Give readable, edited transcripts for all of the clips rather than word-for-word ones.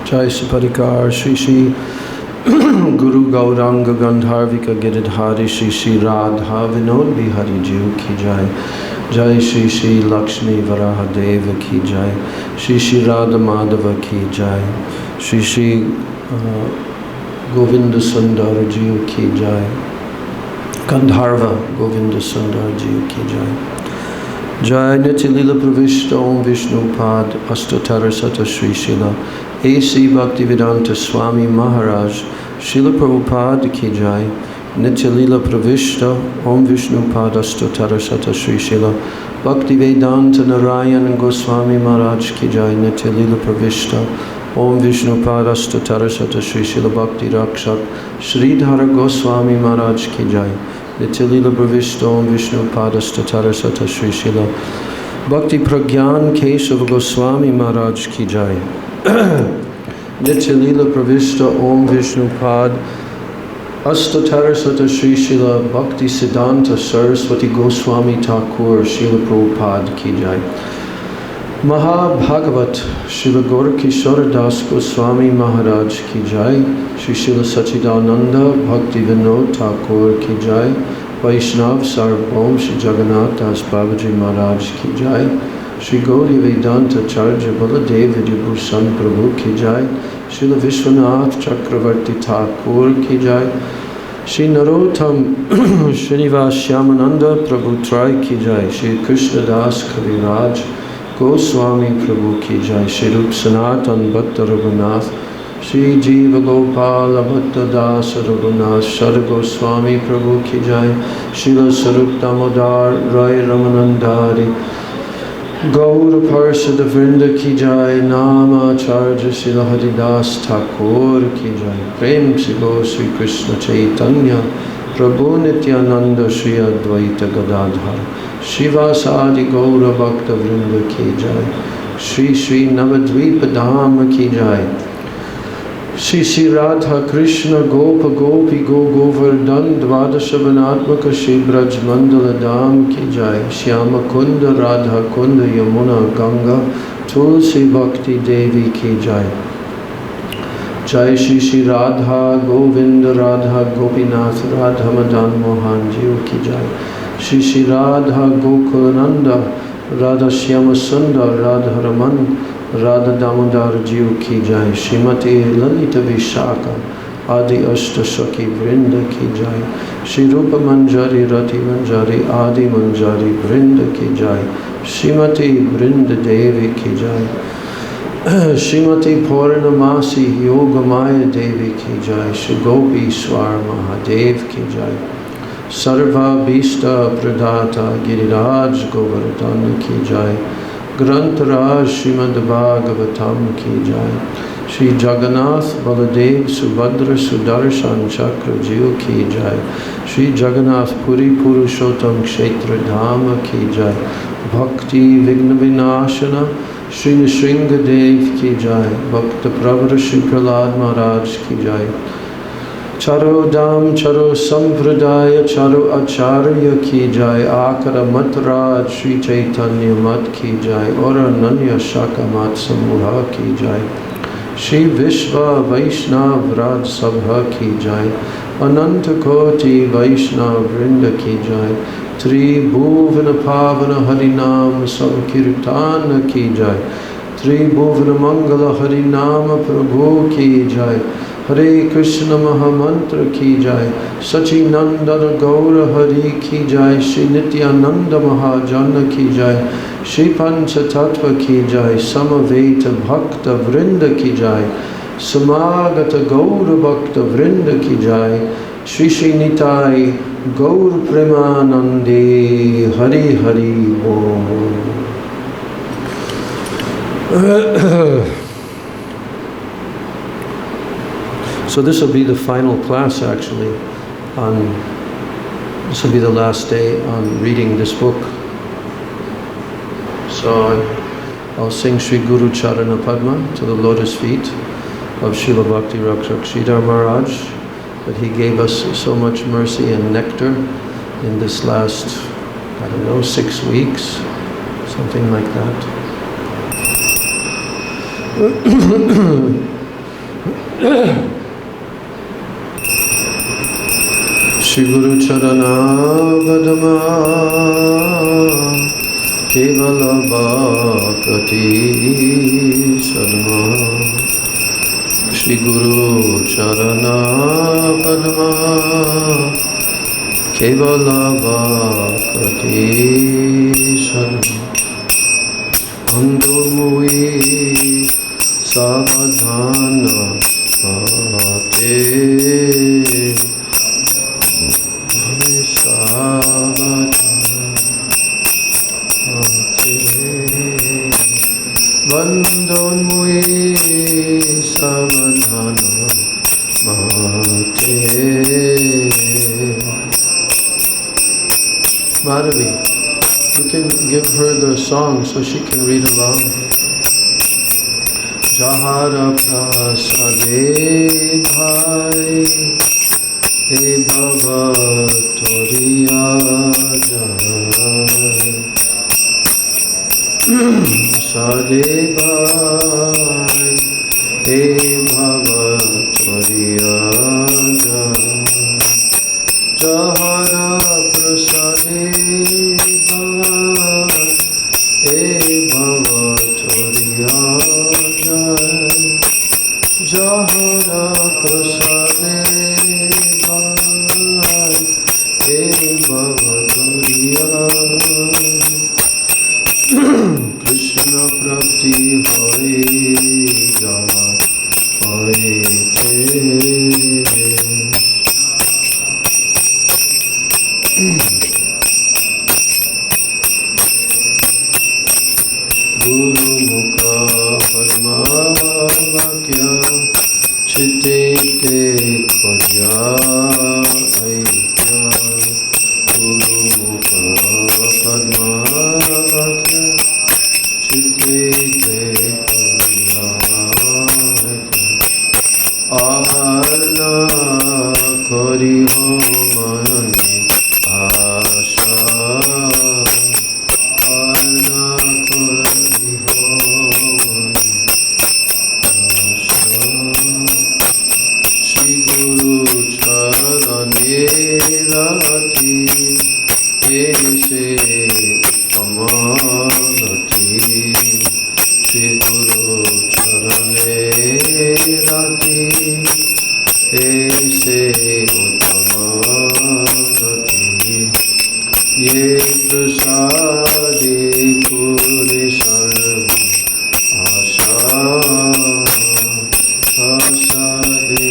Jai Saparikar Shri Shri Guru Gauranga Gandharvika Giridhari Shri Shri Radha Vinod Bihari Jiu Ki Jai. Jai Shri Shri Lakshmi Varahadeva Ki Jai. Shri Shri Radha Madhava Ki Jai. Shri Shri Govinda Sundar Jiu Ki Jai. Gandharva Govinda Sundar Jiu Ki Jai. Jai Nitya Lila Pravishta Om Vishnu Pad Astatara Sata Shri Shila A.C. Bhaktivedanta Swami Maharaj Srila Prabhupada Ki Jai. Nitya Lila Pravishta Om Vishnu Pad Astatara Sata Shri Shila Bhaktivedanta Narayan Goswami Maharaj Ki Jai. Nitya Lila Pravishta Om Vishnu Pad Astatara Sata Shri Shila Bhakti Rakshak Sridhara Goswami Maharaj Ki Jai. Nitya Lila Pravishta Om Vishnu Padastatara Sata Shri Shila Bhakti Pragyan Keshav Goswami Maharaj Ki Jai. Nitya Lila Pravishta Om Vishnu Pad Astatara Sata Shri Shila Bhakti Siddhanta Saraswati Goswami Thakur Srila Prabhupada Ki Jai. Maha Bhagavat Srila Gaura Das Goswami Maharaj Ki Jai. Shri Srila Sachidananda Bhakti Vinod Thakur Ki Jai. Vaishnav Sarvabhaum Shri Jagannath Das Babaji Maharaj Ki Jai. Shri Gauri Vedanta Charja Baladev Vidibhushan Prabhu Ki Jai. Srila Vishwanath Chakravarti Thakur Ki Jai. Shri Narottam Srinivas Shyamananda Prabhu Trai Ki Jai. Shri Krishna Das Kaviraj Goswami Prabhu Ki Jai. Shri Rup Sanatan Bhatta Raghunath Shri Jiva Gopala Bhatta Das Raghunath Shara Goswami Prabhu Ki Jai. Srila Sarup Damodar Rai Ramanandari Gaura Parsada Vrinda Ki Jai. Nama Charja Srila Haridas Thakur Ki Jai. Prem Sigo Sri Krishna Chaitanya Prabhu Nityananda Shri Advaita Gadadhar Shivasadi Gaura Bhakta Vrinda Ki Jai. Shri Shri Navadvip Dham Ki Jai. Shri Shri Radha Krishna Gopa Gopi Go Govardhan Dvadasha Vanatmaka Shri Braj Mandala Dham Ki Jai. Shyama Kunda Radha Kunda Yamuna Ganga Tulsi Bhakti Devi Ki Jai. Jai Shri Shri Radha Govinda Radha Gopinath Radha Madan Mohan Jiu Ki Jai. Shri Shri Radha Gokulananda Radha Shyama Sundar Radha Raman Radha Damodar Jiu Ki Jai. Srimati Lalita Vishaka Adi Ashta Shaki Vrinda Ki Jai. Shri Rupa Manjari Rati Manjari Adi Manjari Vrinda Ki Jai. Srimati Vrinda Devi Ki Jai. Srimati Purnamasi Yogamaya Devi Ki Jai. Shri Gopi Swar Mahadev Ki Jai. Sarva Bhishta Pradata Giriraj Govardhana Ki Jai. Grantaraj Srimad Bhagavatam Ki Jai. Shri Jagannath Baladev Subhadra Sudarshan Chakra Jiu Ki Jai. Shri Jagannath Puri Purushottam Kshetra Dhama Ki Jai. Bhakti Vigna Vinashana Shri Shringadev Ki Jai. Bhakta Pravara Shri Prahlad Maharaj Ki Jai. Charo Dham Charo Sampradaya Charo Acharya Ki Jai. Akara Matraj Shri Chaitanya Mat Ki Jai. Ora Nanya Shaka Mat Samudha Ki Jai. Shri Vishva Vaishnav Raj Sabha Ki Jai. Ananta Koti Vaishnav Vrinda Ki Jai. Tri Bhuvana Pavana Harinam Sankirtana Ki Jai. Tri Bhuvana Mangala Harinama Prabhu Ki Jai. Hare Krishna Mahamantra Ki Jai. Sachinandana Gaura Hari Ki Jai. Shri Nityananda Mahajana Ki Jai. Shri Pancha Tattva Ki Jai. Samaveta Bhakta Vrinda Ki Jai. Samagata Gaura Bhakta Vrinda Ki Jai. Shri Shri Nitai Gaur Premanande. Hari Hari Om. So this will be the final class actually. This will be the last day on reading this book. So I'll sing Sri Guru Charana Padma to the lotus feet of Srila Bhakti Rakshak Sridhar Maharaj, that he gave us so much mercy and nectar in this last, 6 weeks, something like that. Shri Guru Charana Vadama Kevala Bhakti Sadma Shri Guru Charana Vadama Kevala Bhakti Sadma Andamui Savadhana Mate Vandon mui savadhana mate. Madhavi, you can give her the song so she can read along. Jahara prasade bhai e bhava toriya jai Sade bhai e bhava toriya Jahara prasade bhai e bhava toriya Jahara prasade bhai e bhava toriya Krishna prapti hoye jana hoye te Guru mukha padma vakya chitte te kaya aikya Guru mukha padma vakya chitte te kaya Arna kari ho mani asha Arna kari ho mani asha Shri Guru charane rati Ese amagati Shri Guru charane rati Ese uttamagati Ye prasade puri sarva asha Prasade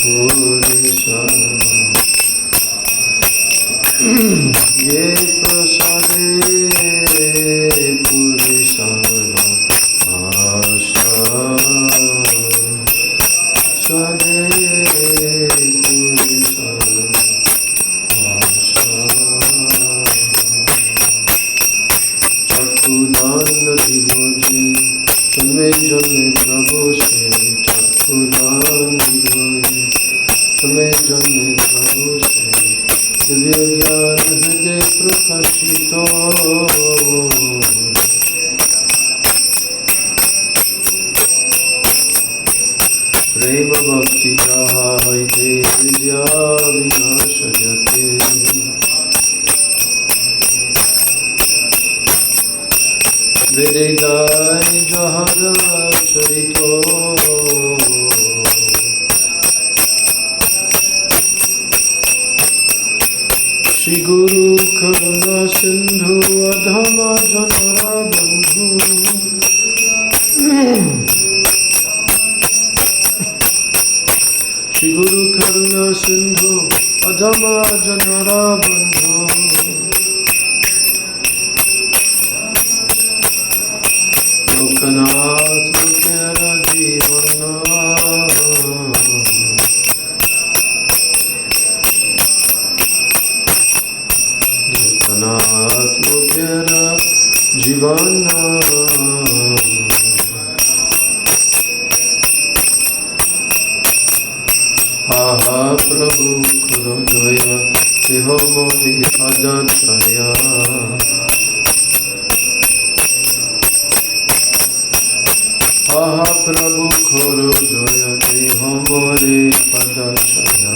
puri sarva Ye prasade puri sarva asha Sade puri sarva asha Chakudan divoje Janme janme prabhu se Chakudan divoje Janme janme prabhu se Divya gyan hriday prakashito Prema bhakti jahaite vidya vinashayate Vedegai jahara charito Shri Guru Karuna Sindhu Adhama Janara Bandhu Shri Guru Karuna Sindhu Adhama Janara Bandhu Lokanath Lokera Jivana Lokanath Lokera Jivana Aha Prabhu Kuro Joya Teho Mori Adachaya aha Prabhu Khoro Jayate Hamare Padachaya.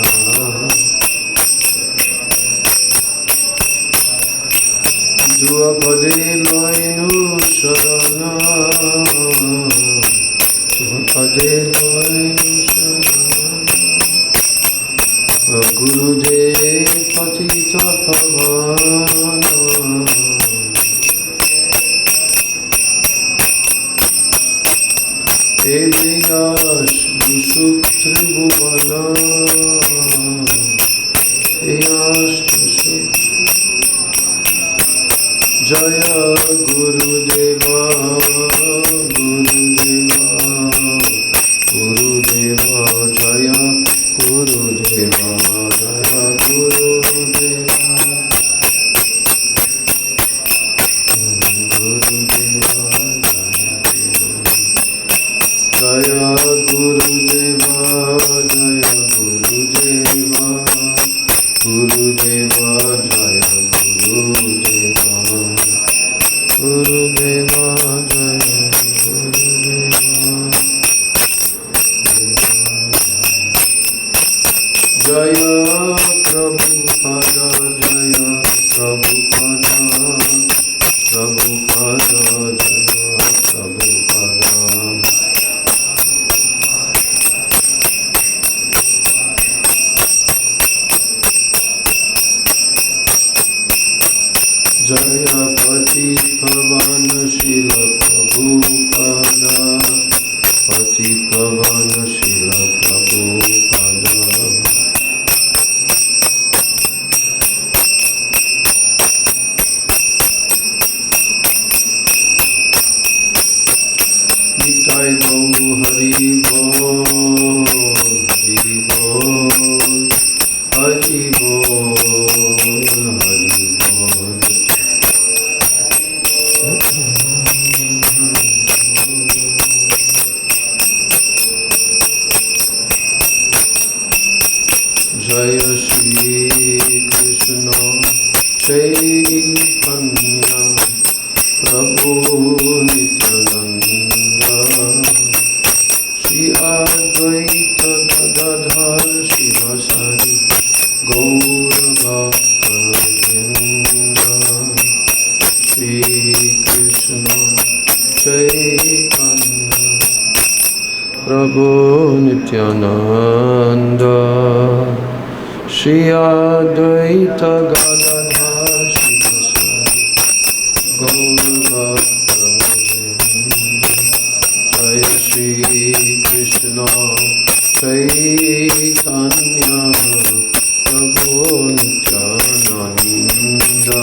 Duapade Loinu Sharana, Duapade Loinu Sharana, Gurudev Patita Pavana, Eviyash Visutribhuvana, Eviyash Visutribhuvana. Jaya Gurudeva, Gurudeva, Gurudeva, Jaya Gurudeva, Jaya Gurudeva, Gurudeva, Jaya Gurudeva, Jaya Gurudeva, Gurudeva, Jaya Gurudeva. Gurudeva Jaya Gurudeva Jaya Prabhupada Jaya Prabhupada Prabhupada Jaya Prabhupada Jaya Patit Pavana Shila Prabhupada Patit Pavana Shila Prabhupada Nitai Gau Hari Bol Hari Bol Hari Bol Hari Bol Jaya Shri Krishna Chaitanya Prabhu Nityananda Shri Advaita Gadadhar Shivasari Gaura Bhakta Vrinda Shri Krishna Chaitanya Prabhu Nityananda Shri Advaita Gadadhar Shivasari Gaura Bhakta Vrinda Jaya Shri Krishna Chaitanya Prabhu Nityananda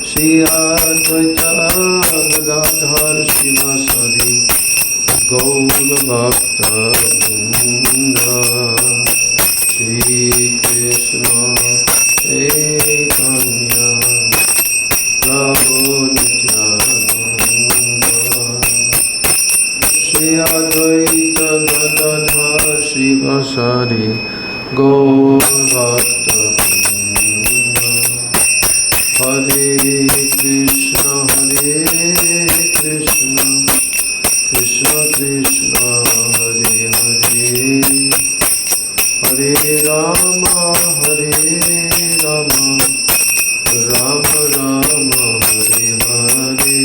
Shri Advaita Gadadhar Shivasari Gaura Bhakta Vrinda Shri Krishna Chaitanya Prabhu Nityananda Shri Advaita Gadadhar Shivasari Gaura Bhakta Vrinda Hare Krishna Hare Krishna Krishna Krishna Hare Hare Hare Rama Hare Rama Rama Rama Hare Hare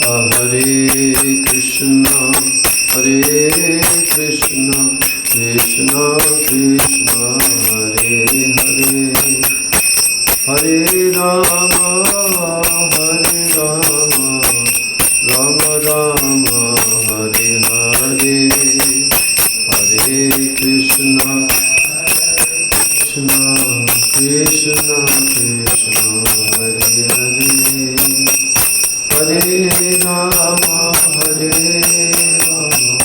Hare Krishna Hare Krishna Krishna Krishna Hare Hare Hare Rama Hare Rama Rama Rama Hare Hare Hare Krishna Krishna Krishna Krishna Hare Hare Hare Rama Hare Rama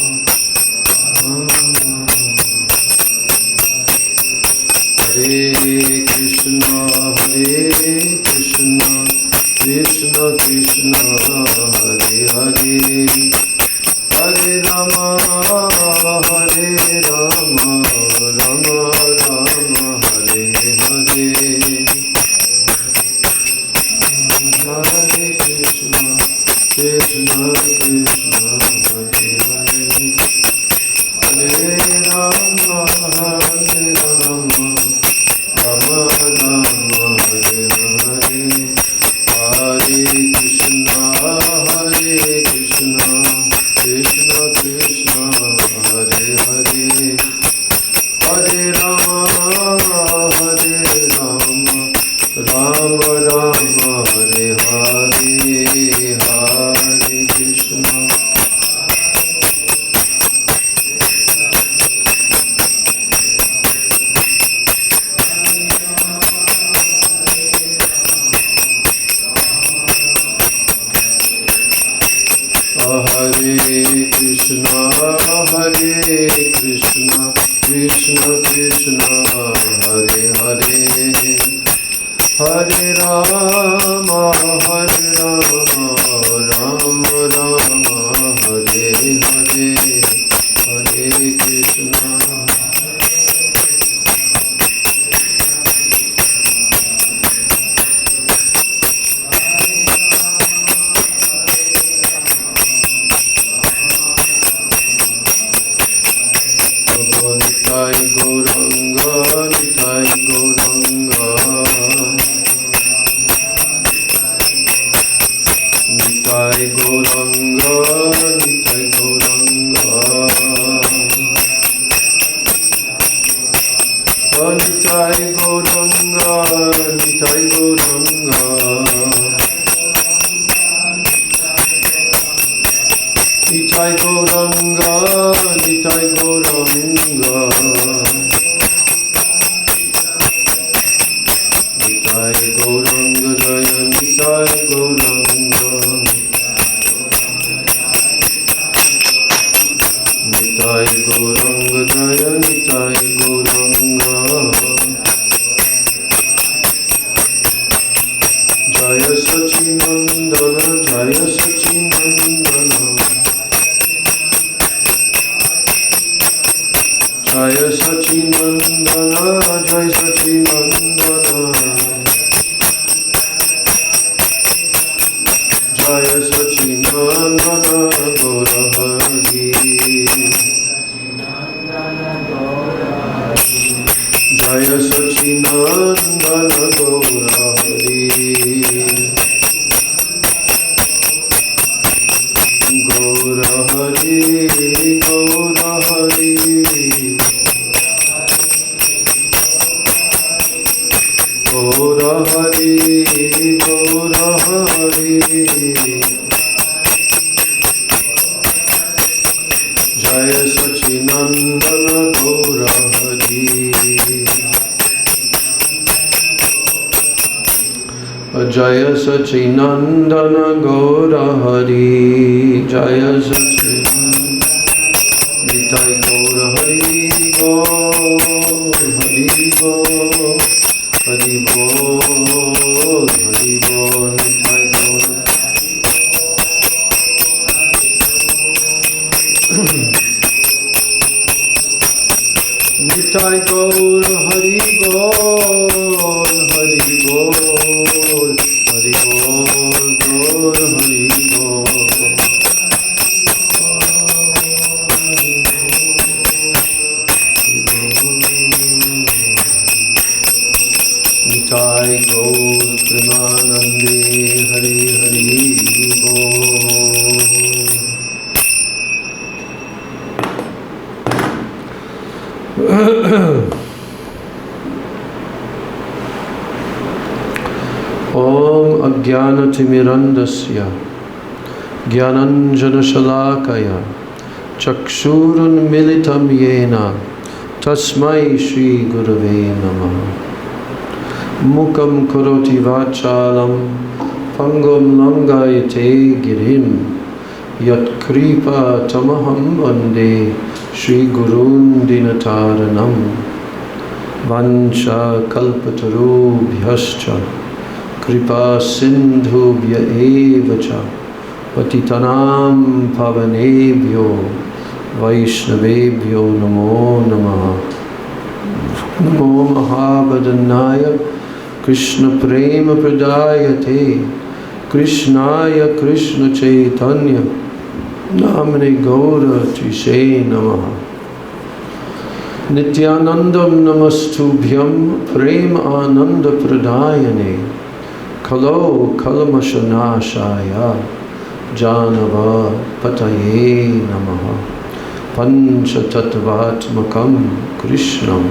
Hare Krishna Krishna Krishna Krishna Hare Hare Hare Rama Hare Rama Rama Rama Hare Hare Hare Krishna Krishna Krishna Hare Hare Hare Rama Hare Rama Rama Rama Hare Hare Hare Krishna Krishna Krishna Hare Hare Hare Rama Hare Rama Rama Rama Hare Hare Hare Krishna Hare Krishna Krishna Krishna Hare Hare Hare Rama Rama Rama Hare Hare Hare Krishna Nitai Gauranga Nitai Gauranga Nitai Gauranga Nitai Gauranga Nitai Gauranga Nitai Gauranga Nitai Gauranga Nitai Gauranga Nitai Gauranga Jaya Nitai Gauranga Nitai Gauranga Jaya Nitai Gauranga Jaya Sachinandana Jaya Sachinandana Jaya Sachinandana Jaya Sachinandana Jaya Sachinandana Gaura Hari Jaya Sachinandana Gaura Hari Gaura Hari Gaura Hari Gaura Hari Gaura Hari Jaya Sachinandana Gaura Hari Jaya Sachinandana Gaura Hari Jaya Sachinandana Nitai Gaura Hari Gaur Hari Gaur Hari Bol, Hari Bol, Nitai Gaur. Nitai Gaur, Hari Bol, Hari Bol, Hari Bol, Gaur, Hari Bol. Nitai Gaur Premanande Hari Hari Bol. Om Ajnanatimirandasya Jnananjanashalakaya Chakshurun Militam Yena Tasmai Shri Gurave Namaha Mukam Karoti Vachalam Pangam Langayate Girim Yat Kripa Tamaham Vande Shri Gurun Dinataranam Vancha Kalpataru Bhyascha Kripa sindhubhya eva cha patitanam pavanebhyo vaishnavebhyo namo namaha. Namo mahabhadanaya Krishna prema pradayate Krishnaya Krishna chaitanya namane gaura trishe namaha. Nityanandam namastubhyam prema ananda pradayane kalo kalamashanashaya janava pataye namaha. Panchatattvatmakam Krishnam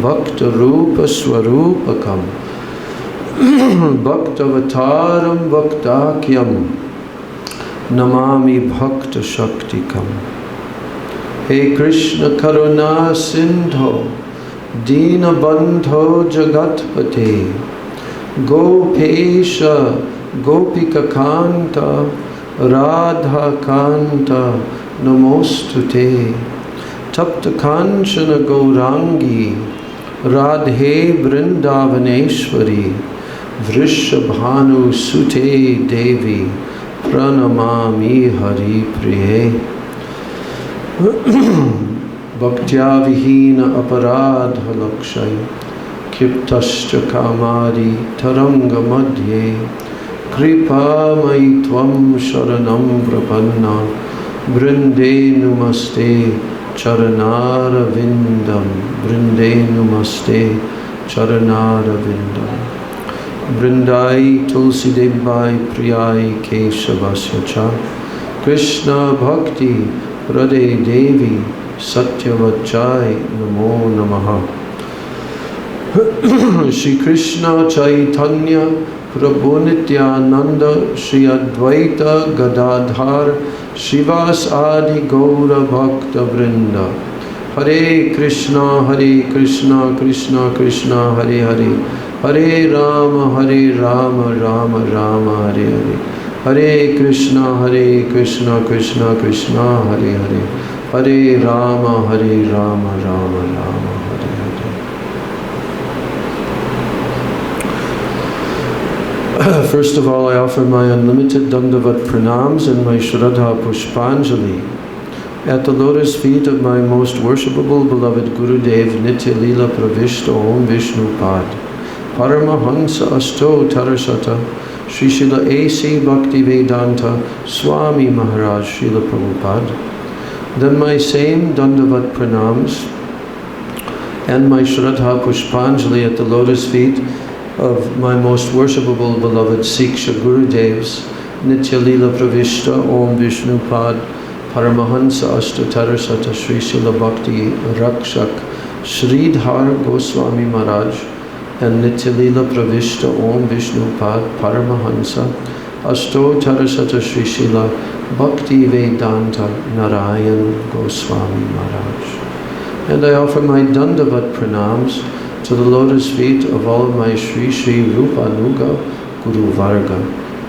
Bhakta Rupa Swarupakam Bhaktavataram Bhaktakyam Namami Bhakta Shaktikam. He Krishna Karuna Sindho Dina Bandho Jagatpate Gopesha Gopika Kanta Radha Kanta Namostute Tapta Kanchana Gaurangi Radhe Vrindavaneshwari Vrishabhanu Sute Devi Pranamami Hari Priye. Bhaktya Vihina Aparadha Lakshay Kiptascha Kamari Taranga Madhye Kripa Maitvam Sharanam Prapanna Brinde Numaste Charanara Vindam Brinde Numaste Charanara Vindam Brindai Tulsi Devai Priyai Keshavasya Cha Krishna Bhakti Radhe Devi Satyavachai Namo Namaha. Shri Krishna Chaitanya Prabhu Nityananda Shri Advaita Gadadhar Shivas Adi Gaura Bhakta Vrinda. Hare Krishna Krishna Krishna Hare Hare Hare Rama Rama Rama Hare Hare. Hare Krishna Krishna Krishna Hare Hare Hare Rama Rama Rama Hare Hare. First of all, I offer my unlimited Dandavat Pranams and my Shraddha Pushpanjali at the lotus feet of my most worshipable beloved Gurudev Nitya Leela Pravishta Om Vishnu Pad Paramahansa Asto Tarasata Shri Srila A.C. Bhaktivedanta Swami Maharaj Srila Prabhupada. Then my same Dandavat Pranams and my Shraddha Pushpanjali at the lotus feet of my most worshipable beloved Siksha Gurudevs Nitya Leela Pravishta Om Vishnu Pad Paramahansa Ashtatarasata Shri Srila Bhakti Rakshak Sridhar Goswami Maharaj and Nitya Leela Pravishta Om Vishnu Pad Paramahansa Ashtotarasata Shri Srila Bhakti Vedanta Narayan Goswami Maharaj. And I offer my Dandavat Pranams to the lotus feet of all of my Shri Shri Rupa Nuga Guru Varga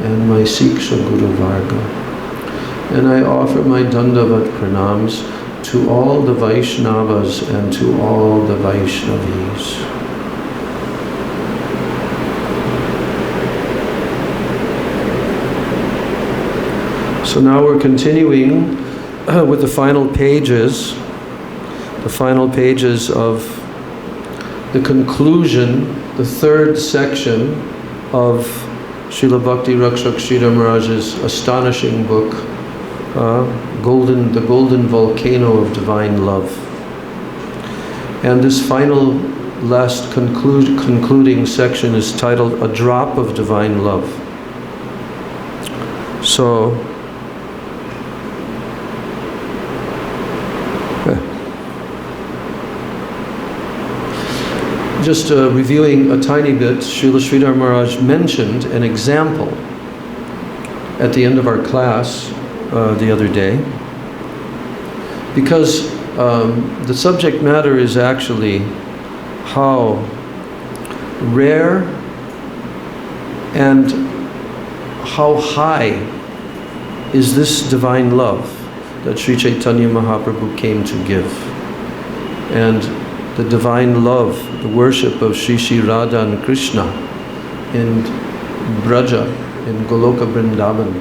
and my Siksha Guru Varga. And I offer my Dandavat Pranams to all the Vaishnavas and to all the Vaishnavis. So now we're continuing with the final pages of the conclusion, the third section of Srila Bhakti Rakshak Sridhar Maharaj's astonishing book, The Golden Volcano of Divine Love. And this final, last concluding section is titled A Drop of Divine Love. So, just reviewing a tiny bit, Srila Sridhar Maharaj mentioned an example at the end of our class the other day, because the subject matter is actually how rare and how high is this divine love that Sri Chaitanya Mahaprabhu came to give. And the divine love, the worship of Shri Shri Radha and Krishna, and Braja, in Goloka Vrindavan.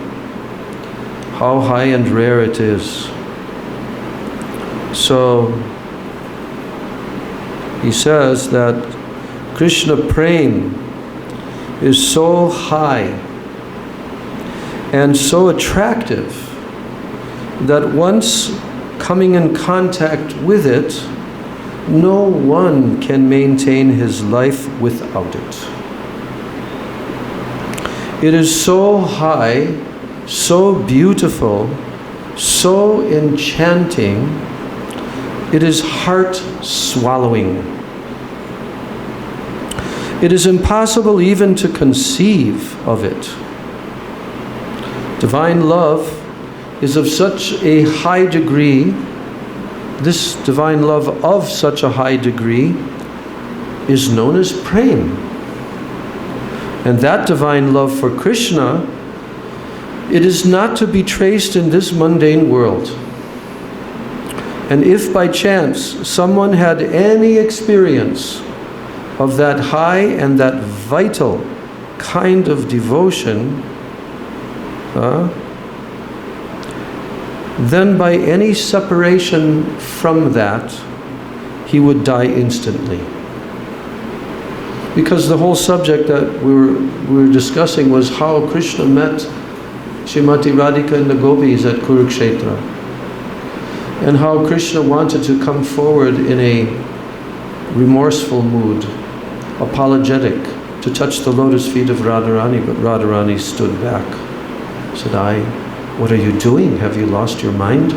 How high and rare it is. So, he says that Krishna Prem is so high and so attractive that once coming in contact with it, no one can maintain his life without it. It is so high, so beautiful, so enchanting, it is heart-swallowing. It is impossible even to conceive of it. Divine love is of such a high degree, this divine love of such a high degree is known as Prem. And that divine love for Krishna, it is not to be traced in this mundane world. And if by chance someone had any experience of that high and that vital kind of devotion, then by any separation from that, he would die instantly. Because the whole subject that we were discussing was how Krishna met Srimati Radhika and the gopis at Kurukshetra, and how Krishna wanted to come forward in a remorseful mood, apologetic, to touch the lotus feet of Radharani, but Radharani stood back. Said, what are you doing? Have you lost your mind?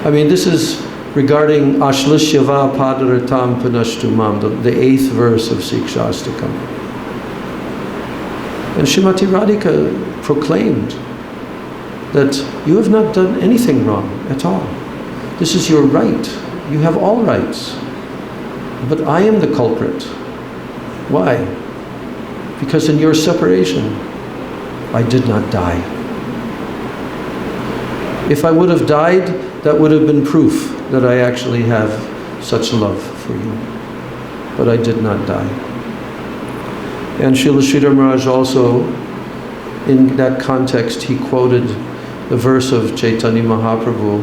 I mean, this is regarding Ashlishyava Padaratam Punashtumam, the 8th verse of Sikshastakam. And Srimati Radhika proclaimed that you have not done anything wrong at all. This is your right. You have all rights. But I am the culprit. Why? Because in your separation, I did not die. If I would have died, that would have been proof that I actually have such love for you. But I did not die. And Srila Sridhar Maharaj also, in that context, he quoted the verse of Chaitanya Mahaprabhu,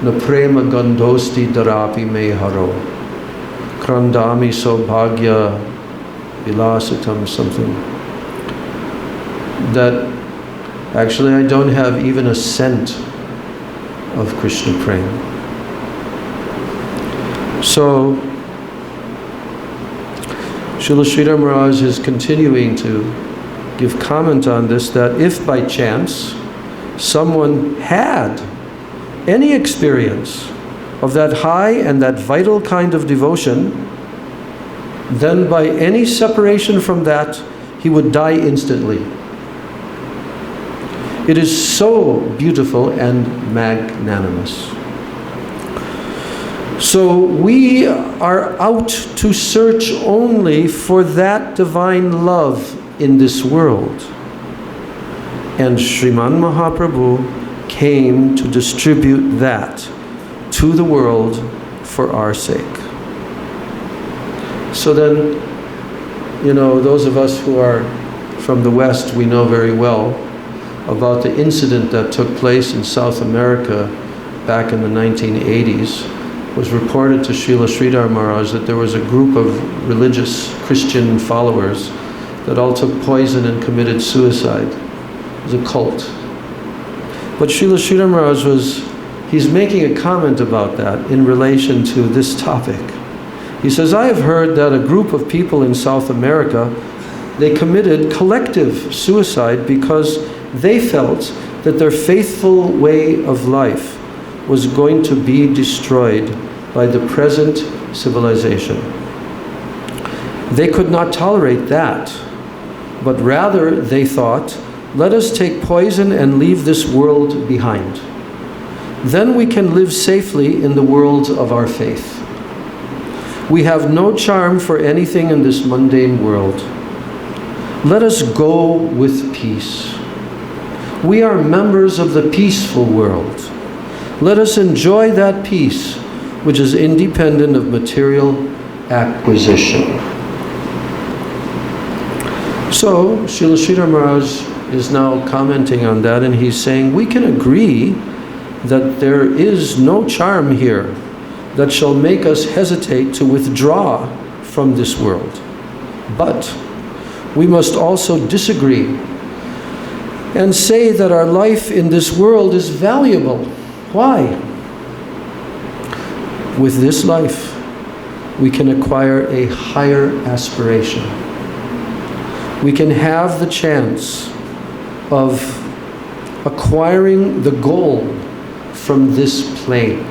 Na prema gandosti darapi me haro, krandami sobhagya vilasitam, something. That actually I don't have even a scent of Krishna Prem. So, Srila Sridhar Maharaj is continuing to give comment on this, that if by chance someone had any experience of that high and that vital kind of devotion, then by any separation from that, he would die instantly. It is so beautiful and magnanimous. So we are out to search only for that divine love in this world. And Sriman Mahaprabhu came to distribute that to the world for our sake. So then, you know, those of us who are from the West, we know very well about the incident that took place in South America back in the 1980s. Was reported to Srila Sridhar Maharaj that there was a group of religious Christian followers that all took poison and committed suicide. It was a cult. But Srila Sridhar Maharaj he's making a comment about that in relation to this topic. He says, I have heard that a group of people in South America, they committed collective suicide because they felt that their faithful way of life was going to be destroyed by the present civilization. They could not tolerate that, but rather they thought, let us take poison and leave this world behind. Then we can live safely in the world of our faith. We have no charm for anything in this mundane world. Let us go with peace. We are members of the peaceful world. Let us enjoy that peace which is independent of material acquisition. So, Srila Sridhar Maharaj is now commenting on that, and he's saying, we can agree that there is no charm here that shall make us hesitate to withdraw from this world. But we must also disagree and say that our life in this world is valuable. Why? With this life, we can acquire a higher aspiration. We can have the chance of acquiring the goal from this plane.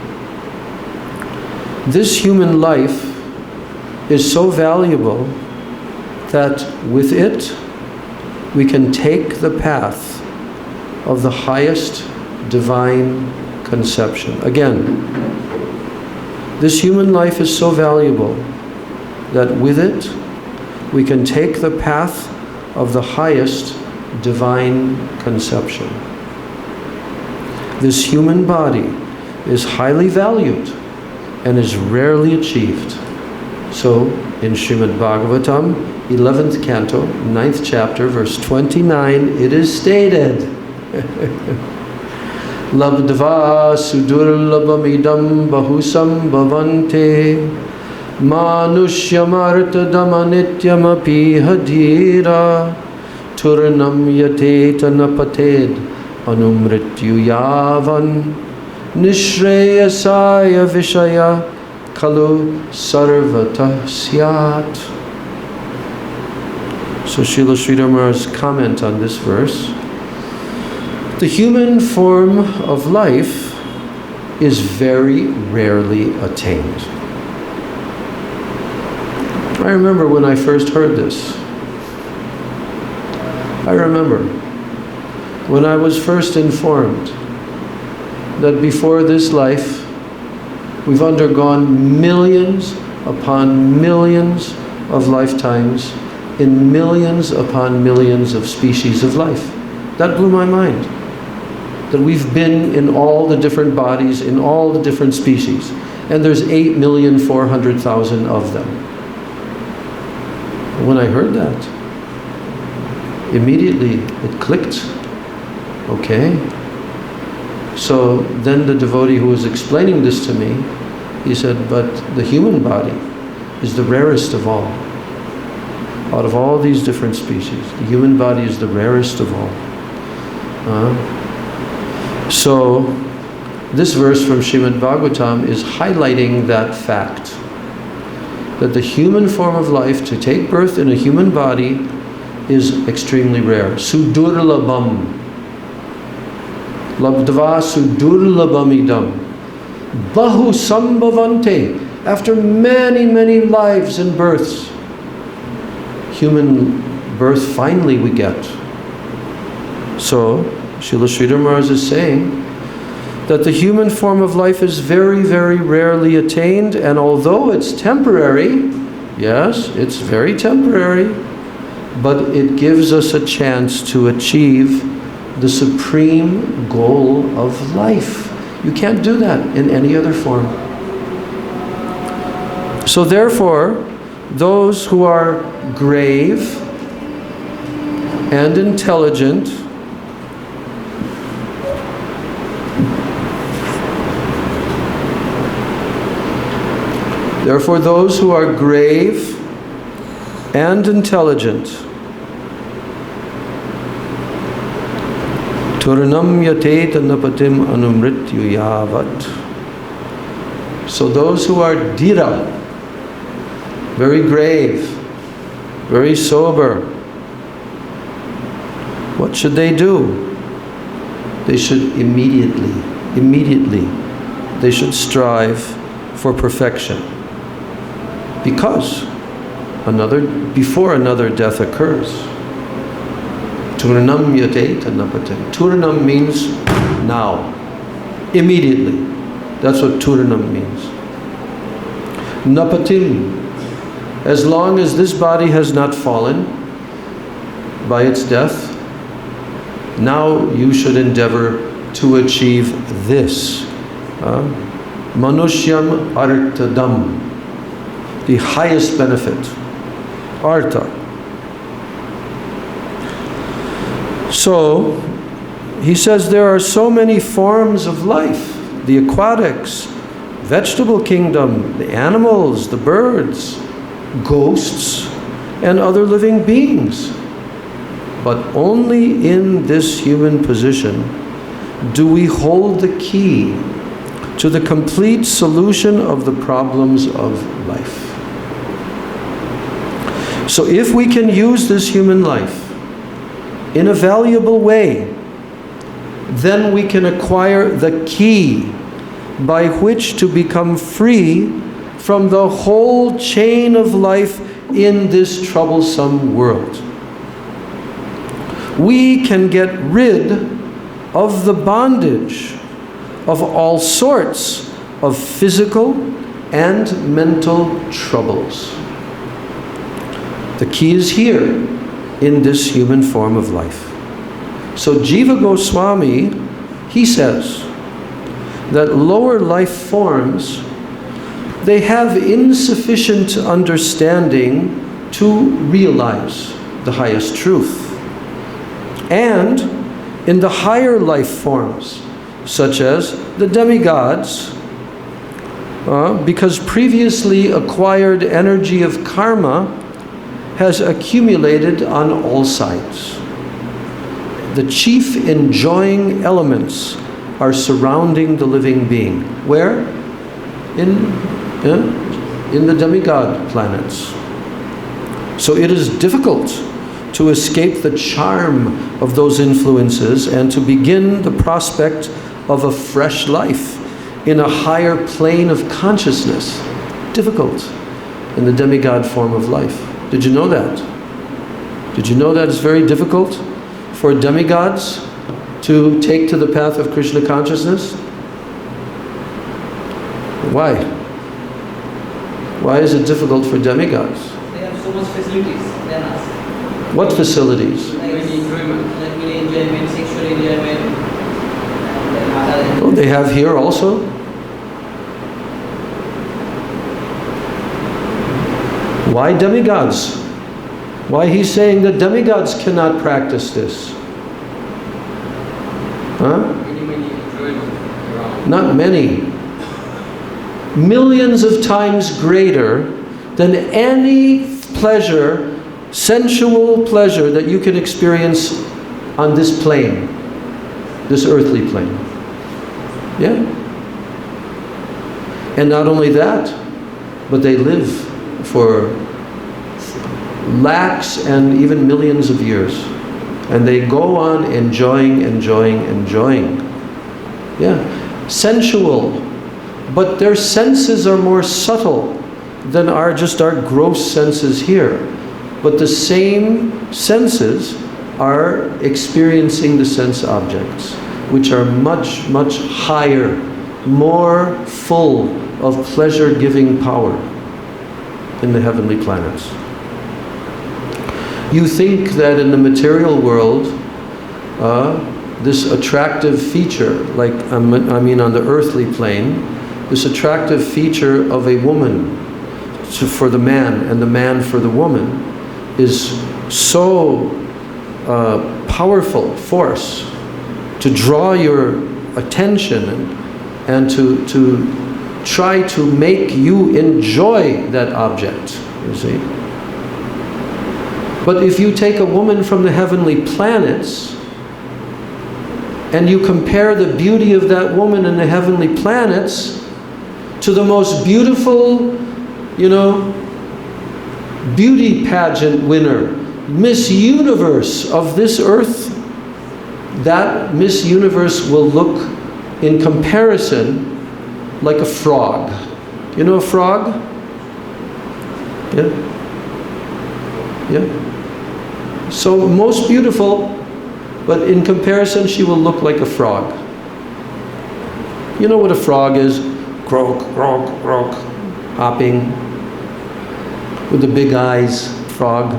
This human life is so valuable that with it we can take the path of the highest divine conception. Again, this human life is so valuable that with it we can take the path of the highest divine conception. This human body is highly valued and is rarely achieved. So, in Srimad Bhagavatam, 11th canto, 9th chapter, verse 29, it is stated, Labdva sudurlabamidam bahusam bhavante manusyamartadamanityamapi hadhira turnam yateta napated anumrityu yavan nishreyasaya vishaya kalu sarvata syat. So Srila Sridhar Maharaj's comment on this verse, the human form of life is very rarely attained. I remember when I first heard this. I remember when I was first informed that before this life we've undergone millions upon millions of lifetimes in millions upon millions of species of life. That blew my mind. That we've been in all the different bodies, in all the different species. And there's 8,400,000 of them. When I heard that, immediately it clicked. Okay. So then the devotee who was explaining this to me, he said, but the human body is the rarest of all. Out of all these different species, the human body is the rarest of all. So this verse from Srimad Bhagavatam is highlighting that fact, that the human form of life, to take birth in a human body, is extremely rare. Sudurlabam. Labdva sudurlabamidam. Bahu sambhavante. After many, many lives and births, human birth finally we get. So, Srila Sridhar Maharaj is saying that the human form of life is very, very rarely attained, and although it's temporary, yes, it's very temporary, but it gives us a chance to achieve the supreme goal of life. You can't do that in any other form. So therefore, those who are grave and intelligent Therefore, those who are grave and intelligent, Turanam yatet napatim anumrityu yavat. So those who are dhira, very grave, very sober, what should they do? They should immediately, they should strive for perfection. Because before another death occurs. Turanam yate tanapatim. Turanam means now, immediately. That's what Turanam means. Napatim, as long as this body has not fallen by its death, now you should endeavor to achieve this. Manushyam artadam, the highest benefit. Artha. So, he says there are so many forms of life. The aquatics, vegetable kingdom, the animals, the birds, ghosts, and other living beings. But only in this human position do we hold the key to the complete solution of the problems of life. So if we can use this human life in a valuable way, then we can acquire the key by which to become free from the whole chain of life in this troublesome world. We can get rid of the bondage of all sorts of physical and mental troubles. The key is here in this human form of life. So Jiva Goswami, he says that lower life forms, they have insufficient understanding to realize the highest truth. And in the higher life forms, such as the demigods, because previously acquired energy of karma has accumulated on all sides. The chief enjoying elements are surrounding the living being. Where? In the demigod planets. So it is difficult to escape the charm of those influences and to begin the prospect of a fresh life in a higher plane of consciousness. Difficult in the demigod form of life. Did you know that? Did you know that it's very difficult for demigods to take to the path of Krishna consciousness? Why? Why is it difficult for demigods? They have so much facilities than us. What facilities? Like many enjoyment, sexual enjoyment. Oh, they have here also? Why demigods? Why he's saying that demigods cannot practice this? Huh? Not many. Millions of times greater than any pleasure, sensual pleasure that you can experience on this plane, this earthly plane. Yeah? And not only that, but they live for lakhs and even millions of years. And they go on enjoying. Yeah. Sensual. But their senses are more subtle than our gross senses here. But the same senses are experiencing the sense objects, which are much, much higher, more full of pleasure-giving power in the heavenly planets. You think that in the material world, this attractive feature, like on the earthly plane, this attractive feature of a woman for the man and the man for the woman is so powerful force to draw your attention and to try to make you enjoy that object, you see. But if you take a woman from the heavenly planets and you compare the beauty of that woman in the heavenly planets to the most beautiful, beauty pageant winner, Miss Universe of this earth, that Miss Universe will look in comparison like a frog. You know a frog? Yeah? Yeah? So most beautiful, but in comparison she will look like a frog. You know what a frog is? Croak, croak, croak, hopping, with the big eyes, frog.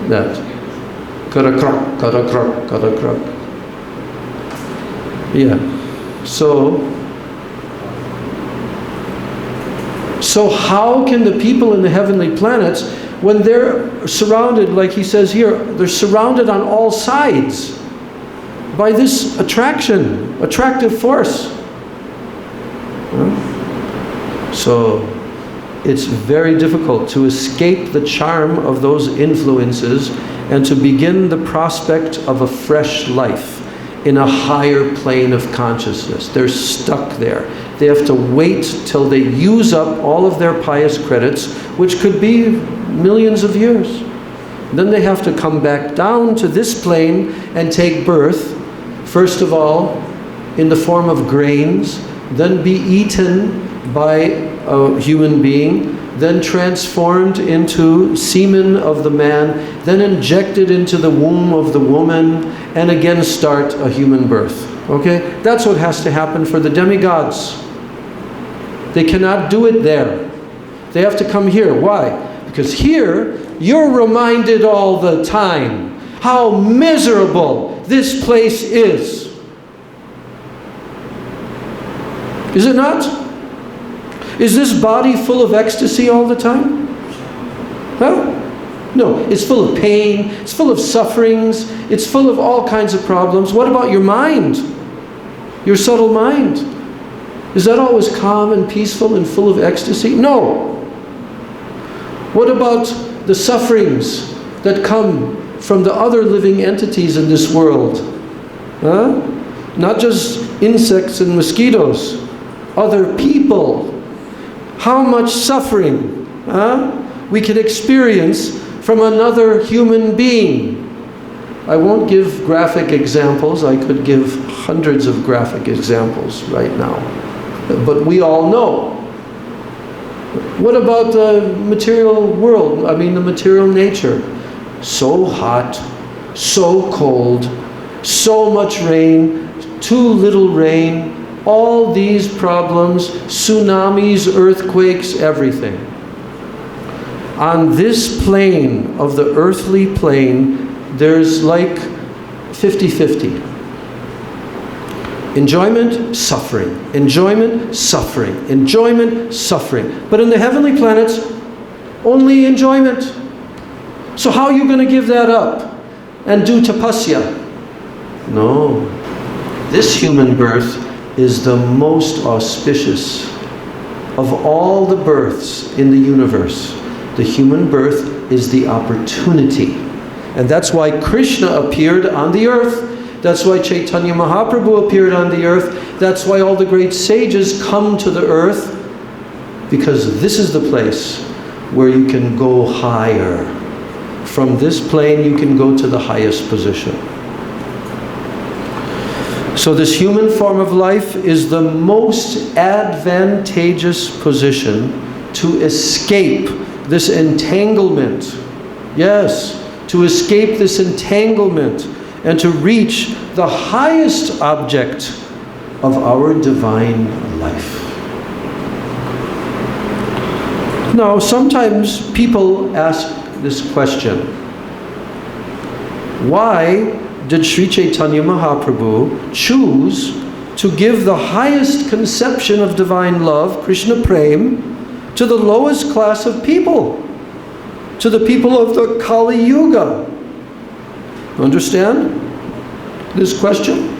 That. Kara-krok, kara-krok, kara-krok. Yeah. So how can the people in the heavenly planets when they're surrounded, like he says here, they're surrounded on all sides by this attractive force. So it's very difficult to escape the charm of those influences and to begin the prospect of a fresh life in a higher plane of consciousness. They're stuck there. They have to wait till they use up all of their pious credits, which could be millions of years. Then they have to come back down to this plane and take birth, first of all, in the form of grains, then be eaten by a human being, then transformed into semen of the man, then injected into the womb of the woman, and again start a human birth. Okay? That's what has to happen for the demigods. They cannot do it there. They have to come here. Why? Because here, you're reminded all the time how miserable this place is. Is it not? Is this body full of ecstasy all the time? Huh? No, it's full of pain, it's full of sufferings, it's full of all kinds of problems. What about your mind? Your subtle mind? Is that always calm and peaceful and full of ecstasy? No. What about the sufferings that come from the other living entities in this world? Huh? Not just insects and mosquitoes, other people. How much suffering we can experience from another human being. I won't give graphic examples. I could give hundreds of graphic examples right now. But we all know. What about the material world? I mean, the material nature. So hot, so cold, so much rain, too little rain, all these problems, tsunamis, earthquakes, everything. On this plane of the earthly plane, there's like 50-50. Enjoyment, suffering. Enjoyment, suffering. Enjoyment, suffering. But in the heavenly planets, only enjoyment. So how are you going to give that up and do tapasya? No. This human birth is the most auspicious of all the births in the universe. The human birth is the opportunity. And that's why Krishna appeared on the earth. That's why Chaitanya Mahaprabhu appeared on the earth. That's why all the great sages come to the earth, because this is the place where you can go higher. From this plane you can go to the highest position. So this human form of life is the most advantageous position to escape this entanglement. Yes, to escape this entanglement and to reach the highest object of our divine life. Now, sometimes people ask this question: why did Sri Chaitanya Mahaprabhu choose to give the highest conception of divine love, Krishna Prem, to the lowest class of people, to the people of the Kali Yuga? Understand this question?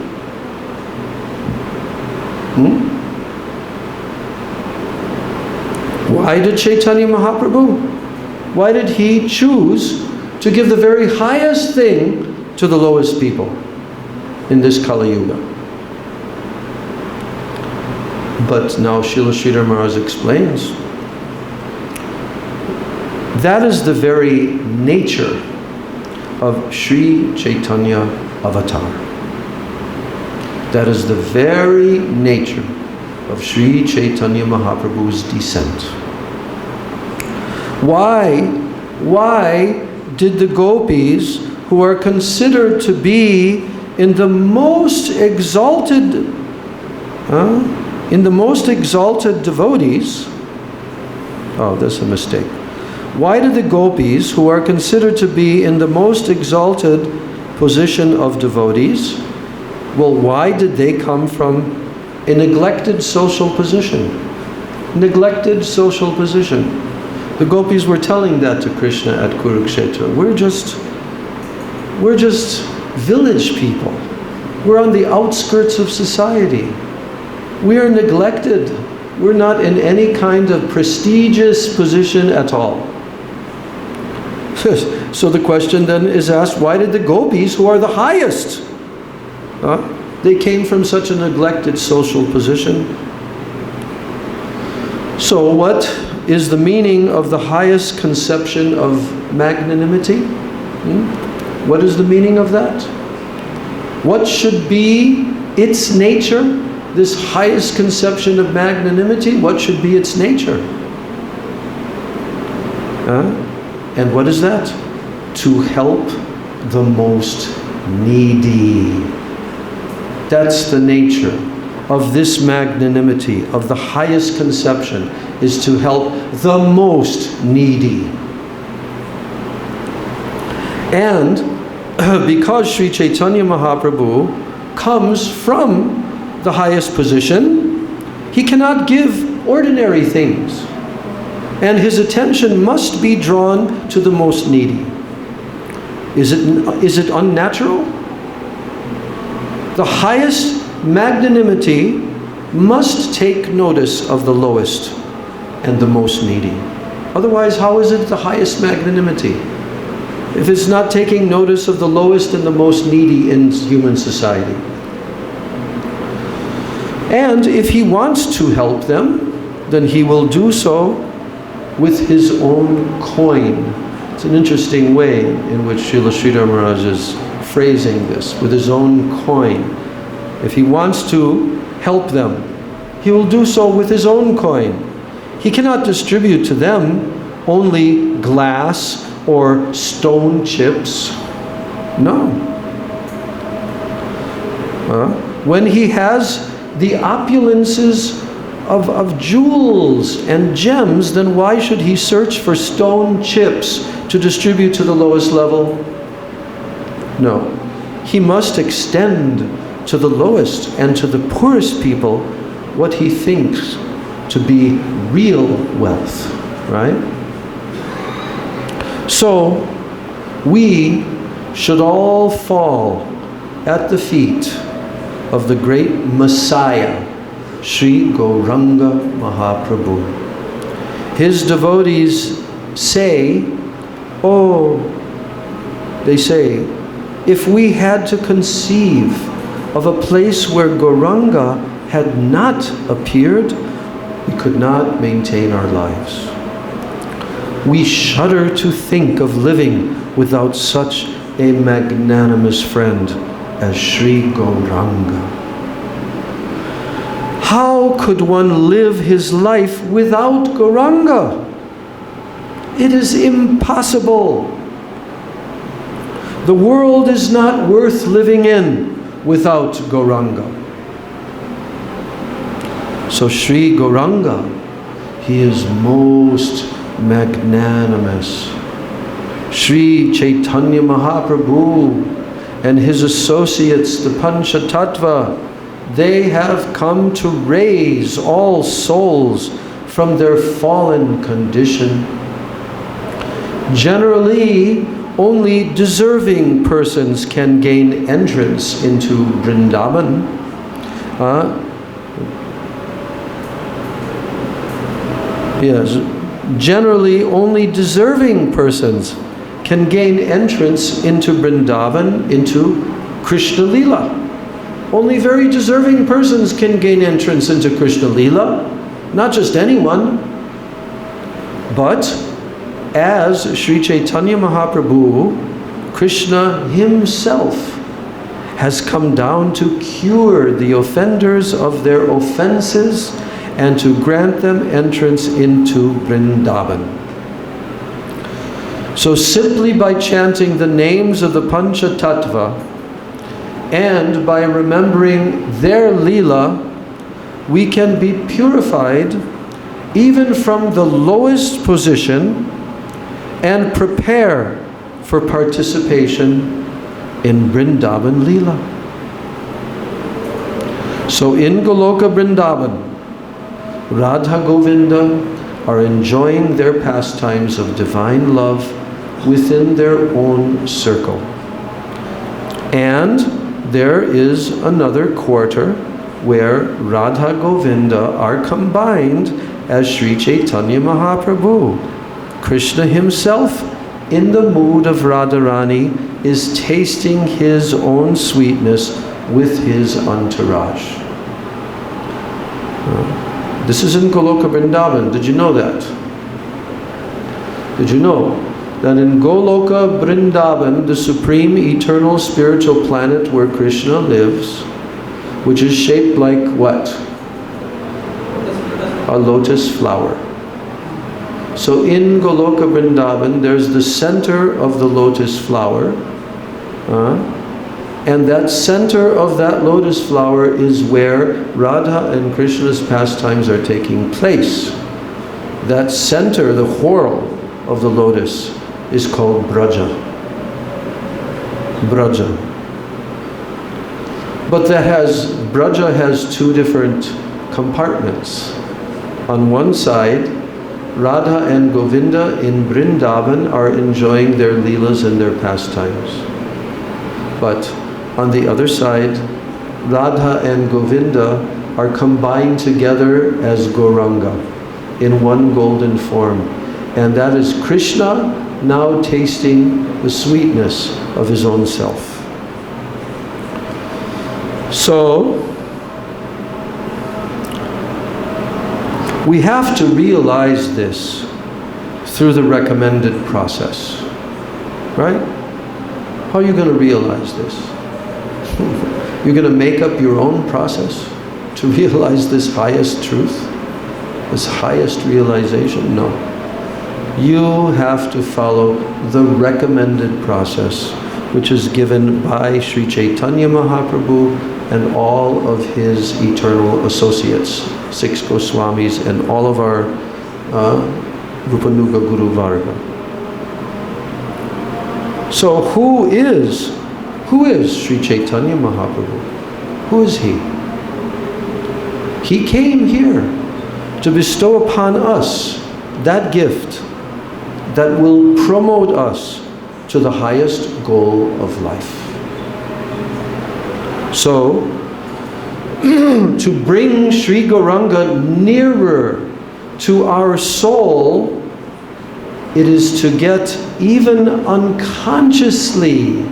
Why did Chaitanya Mahaprabhu? Why did he choose to give the very highest thing to the lowest people in this Kali Yuga? But now Srila Sridhar Maharaj explains, that is the very nature of Sri Chaitanya Avatar. That is the very nature of Sri Chaitanya Mahaprabhu's descent. Why did the gopis, who are considered to be in the most exalted devotees, oh, that's a mistake. Why did the gopis, who are considered to be in the most exalted position of devotees, well, why did they come from a neglected social position? Neglected social position. The gopis were telling that to Krishna at Kurukshetra. We're just village people. We're on the outskirts of society. We are neglected. We're not in any kind of prestigious position at all. So the question then is asked, why did the gopis, who are the highest, they came from such a neglected social position? So what is the meaning of the highest conception of magnanimity? What is the meaning of that? What should be its nature? This highest conception of magnanimity, what should be its nature? And what is that? To help the most needy. That's the nature of this magnanimity, of the highest conception, is to help the most needy. And because Sri Chaitanya Mahaprabhu comes from the highest position, he cannot give ordinary things. And his attention must be drawn to the most needy. Is it unnatural? The highest magnanimity must take notice of the lowest and the most needy. Otherwise, how is it the highest magnanimity? If it's not taking notice of the lowest and the most needy in human society. And if he wants to help them, then he will do so with his own coin. It's an interesting way in which Srila Sridhar Maharaj is phrasing this, with his own coin. If he wants to help them, he will do so with his own coin. He cannot distribute to them only glass or stone chips. No. When he has the opulences of jewels and gems, then why should he search for stone chips to distribute to the lowest level? No. He must extend to the lowest and to the poorest people what he thinks to be real wealth, right? So, we should all fall at the feet of the great Messiah, Sri Gauranga Mahaprabhu. His devotees say, they say, if we had to conceive of a place where Gauranga had not appeared, we could not maintain our lives. We shudder to think of living without such a magnanimous friend as Sri Gauranga. How could one live his life without Gauranga? It is impossible. The world is not worth living in without Gauranga. So Sri Gauranga, he is most magnanimous. Sri Chaitanya Mahaprabhu and his associates, the Panchatattva, they have come to raise all souls from their fallen condition. Generally, only deserving persons can gain entrance into Vrindavan. Yes, generally only deserving persons can gain entrance into Vrindavan, into Krishna Lila. Only very deserving persons can gain entrance into Krishna Lila, not just anyone. But as Sri Chaitanya Mahaprabhu, Krishna himself has come down to cure the offenders of their offenses and to grant them entrance into Vrindavan. So simply by chanting the names of the Panchatattva and by remembering their Leela, we can be purified even from the lowest position and prepare for participation in Vrindavan Leela. So in Goloka Vrindavan, Radha Govinda, are enjoying their pastimes of divine love within their own circle. And there is another quarter where Radha Govinda are combined as Sri Chaitanya Mahaprabhu. Krishna himself, in the mood of Radharani, is tasting his own sweetness with his entourage. This is in Goloka Vrindavan. Did you know that? Did you know that in Goloka Vrindavan, the supreme eternal spiritual planet where Krishna lives, which is shaped like what? A lotus flower. So in Goloka Vrindavan, there's the center of the lotus flower. And that center of that lotus flower is where Radha and Krishna's pastimes are taking place. That center, the whorl of the lotus, is called Braja. Braja. But Braja has two different compartments. On one side, Radha and Govinda in Vrindavan are enjoying their leelas and their pastimes. But on the other side, Radha and Govinda are combined together as Gauranga in one golden form. And that is Krishna now tasting the sweetness of his own self. So, we have to realize this through the recommended process. Right? How are you going to realize this? You're going to make up your own process to realize this highest truth? This highest realization? No. You have to follow the recommended process, which is given by Sri Chaitanya Mahaprabhu and all of his eternal associates, 6 Goswamis and all of our Rupanuga Guru Varga. So who is Sri Chaitanya Mahaprabhu? Who is he? He came here to bestow upon us that gift that will promote us to the highest goal of life. So, to bring Sri Gauranga nearer to our soul, it is to get even unconsciously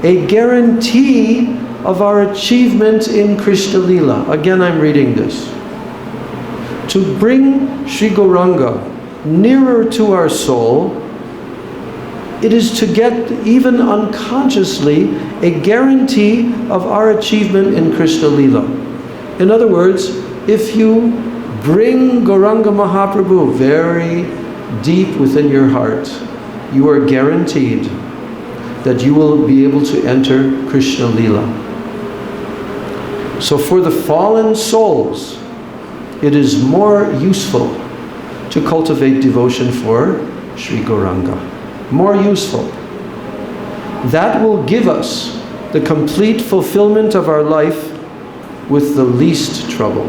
a guarantee of our achievement in Krishna Lila. Again, I'm reading this. To bring Sri Gauranga nearer to our soul, it is to get even unconsciously a guarantee of our achievement in Krishna Lila. In other words, if you bring Gauranga Mahaprabhu very deep within your heart, you are guaranteed that you will be able to enter Krishna Lila. So for the fallen souls, it is more useful to cultivate devotion for Sri Gauranga. More useful. That will give us the complete fulfillment of our life with the least trouble.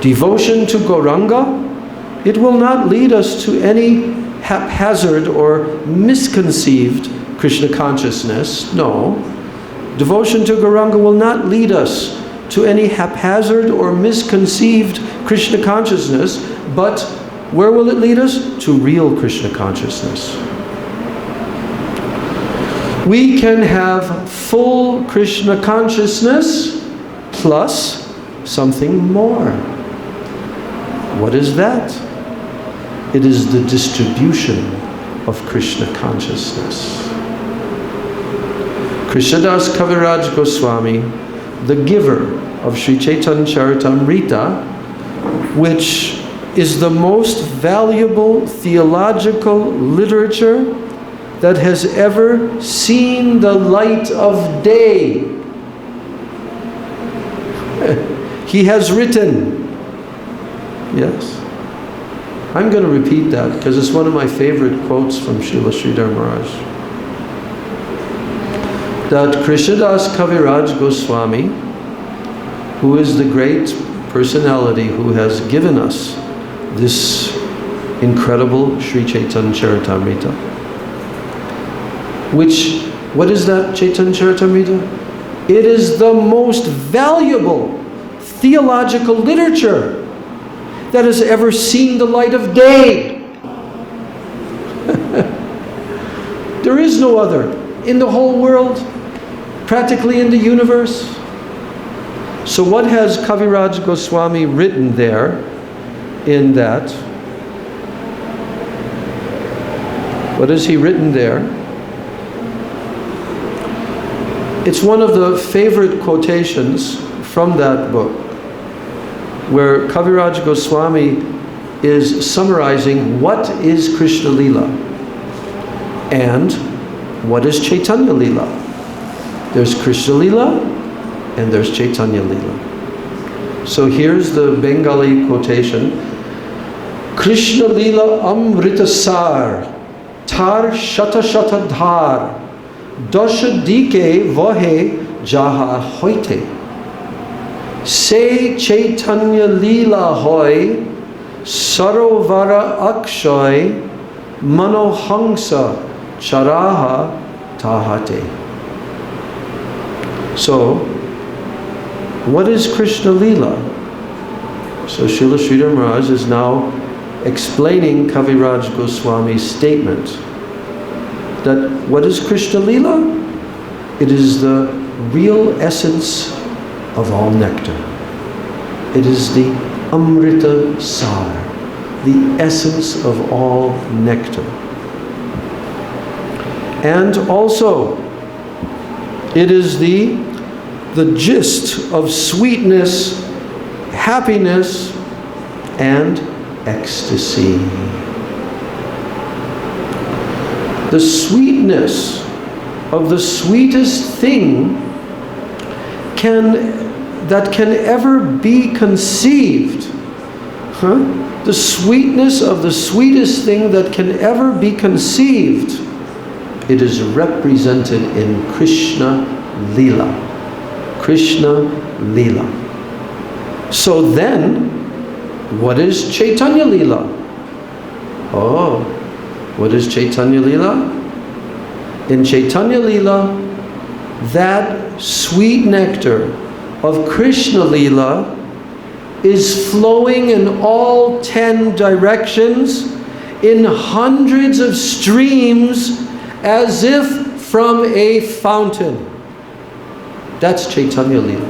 Devotion to Gauranga, it will not lead us to any haphazard or misconceived Krishna consciousness. No. Devotion to Gauranga will not lead us to any haphazard or misconceived Krishna consciousness, but where will it lead us? To real Krishna consciousness. We can have full Krishna consciousness plus something more. What is that? It is the distribution of Krishna consciousness. Krishnadas Kaviraj Goswami, the giver of Sri Chaitanya Charitamrita, which is the most valuable theological literature that has ever seen the light of day. He has written, yes. I'm going to repeat that because it's one of my favorite quotes from Srila Sridhar Maharaj. That Krishnadas Kaviraj Goswami, who is the great personality who has given us this incredible Sri Chaitanya Charitamrita. Which, what is that Chaitanya Charitamrita? It is the most valuable theological literature that has ever seen the light of day. There is no other in the whole world, practically in the universe. So what has Kaviraj Goswami written there in that? What has he written there? It's one of the favorite quotations from that book, where Kaviraj Goswami is summarizing what is Krishna Lila and what is Chaitanya Lila. There's Krishna Lila and there's Chaitanya Lila. So here's the Bengali quotation. Krishna Lila Amritasar Tar Shata Shata Dhar Dasha Dike Vahe Jaha Hoite Se Chaitanya Lila Hoy Sarovara Akshay Manohangsa Charaha Tahate. So, what is Krishna Lila? So Srila Sridhar Maharaj is now explaining Kaviraj Goswami's statement that what is Krishna Lila? It is the real essence of all nectar. It is the Amrita Sar, the essence of all nectar. And also, it is the gist of sweetness, happiness, and ecstasy. The sweetness of the sweetest thing that can ever be conceived. The sweetness of the sweetest thing that can ever be conceived. It is represented in Krishna Lila. Krishna Lila. So then, what is Chaitanya Lila? Oh, what is Chaitanya Lila? In Chaitanya Lila, that sweet nectar of Krishna Lila is flowing in all 10 directions in hundreds of streams as if from a fountain. That's Chaitanya Lila.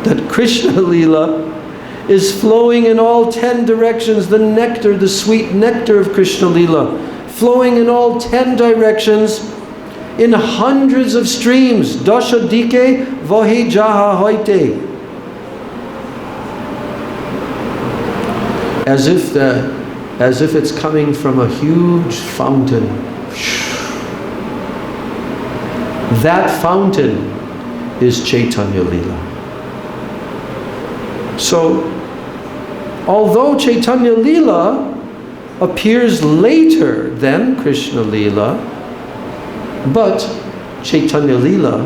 That Krishna Lila is flowing in all 10 directions. The nectar, the sweet nectar of Krishna Lila, flowing in all 10 directions in hundreds of streams. Dasha dike vahe jaha hoite. As if it's coming from a huge fountain. That fountain is Chaitanya Lila. So, although Chaitanya Lila appears later than Krishna Lila, but Chaitanya Lila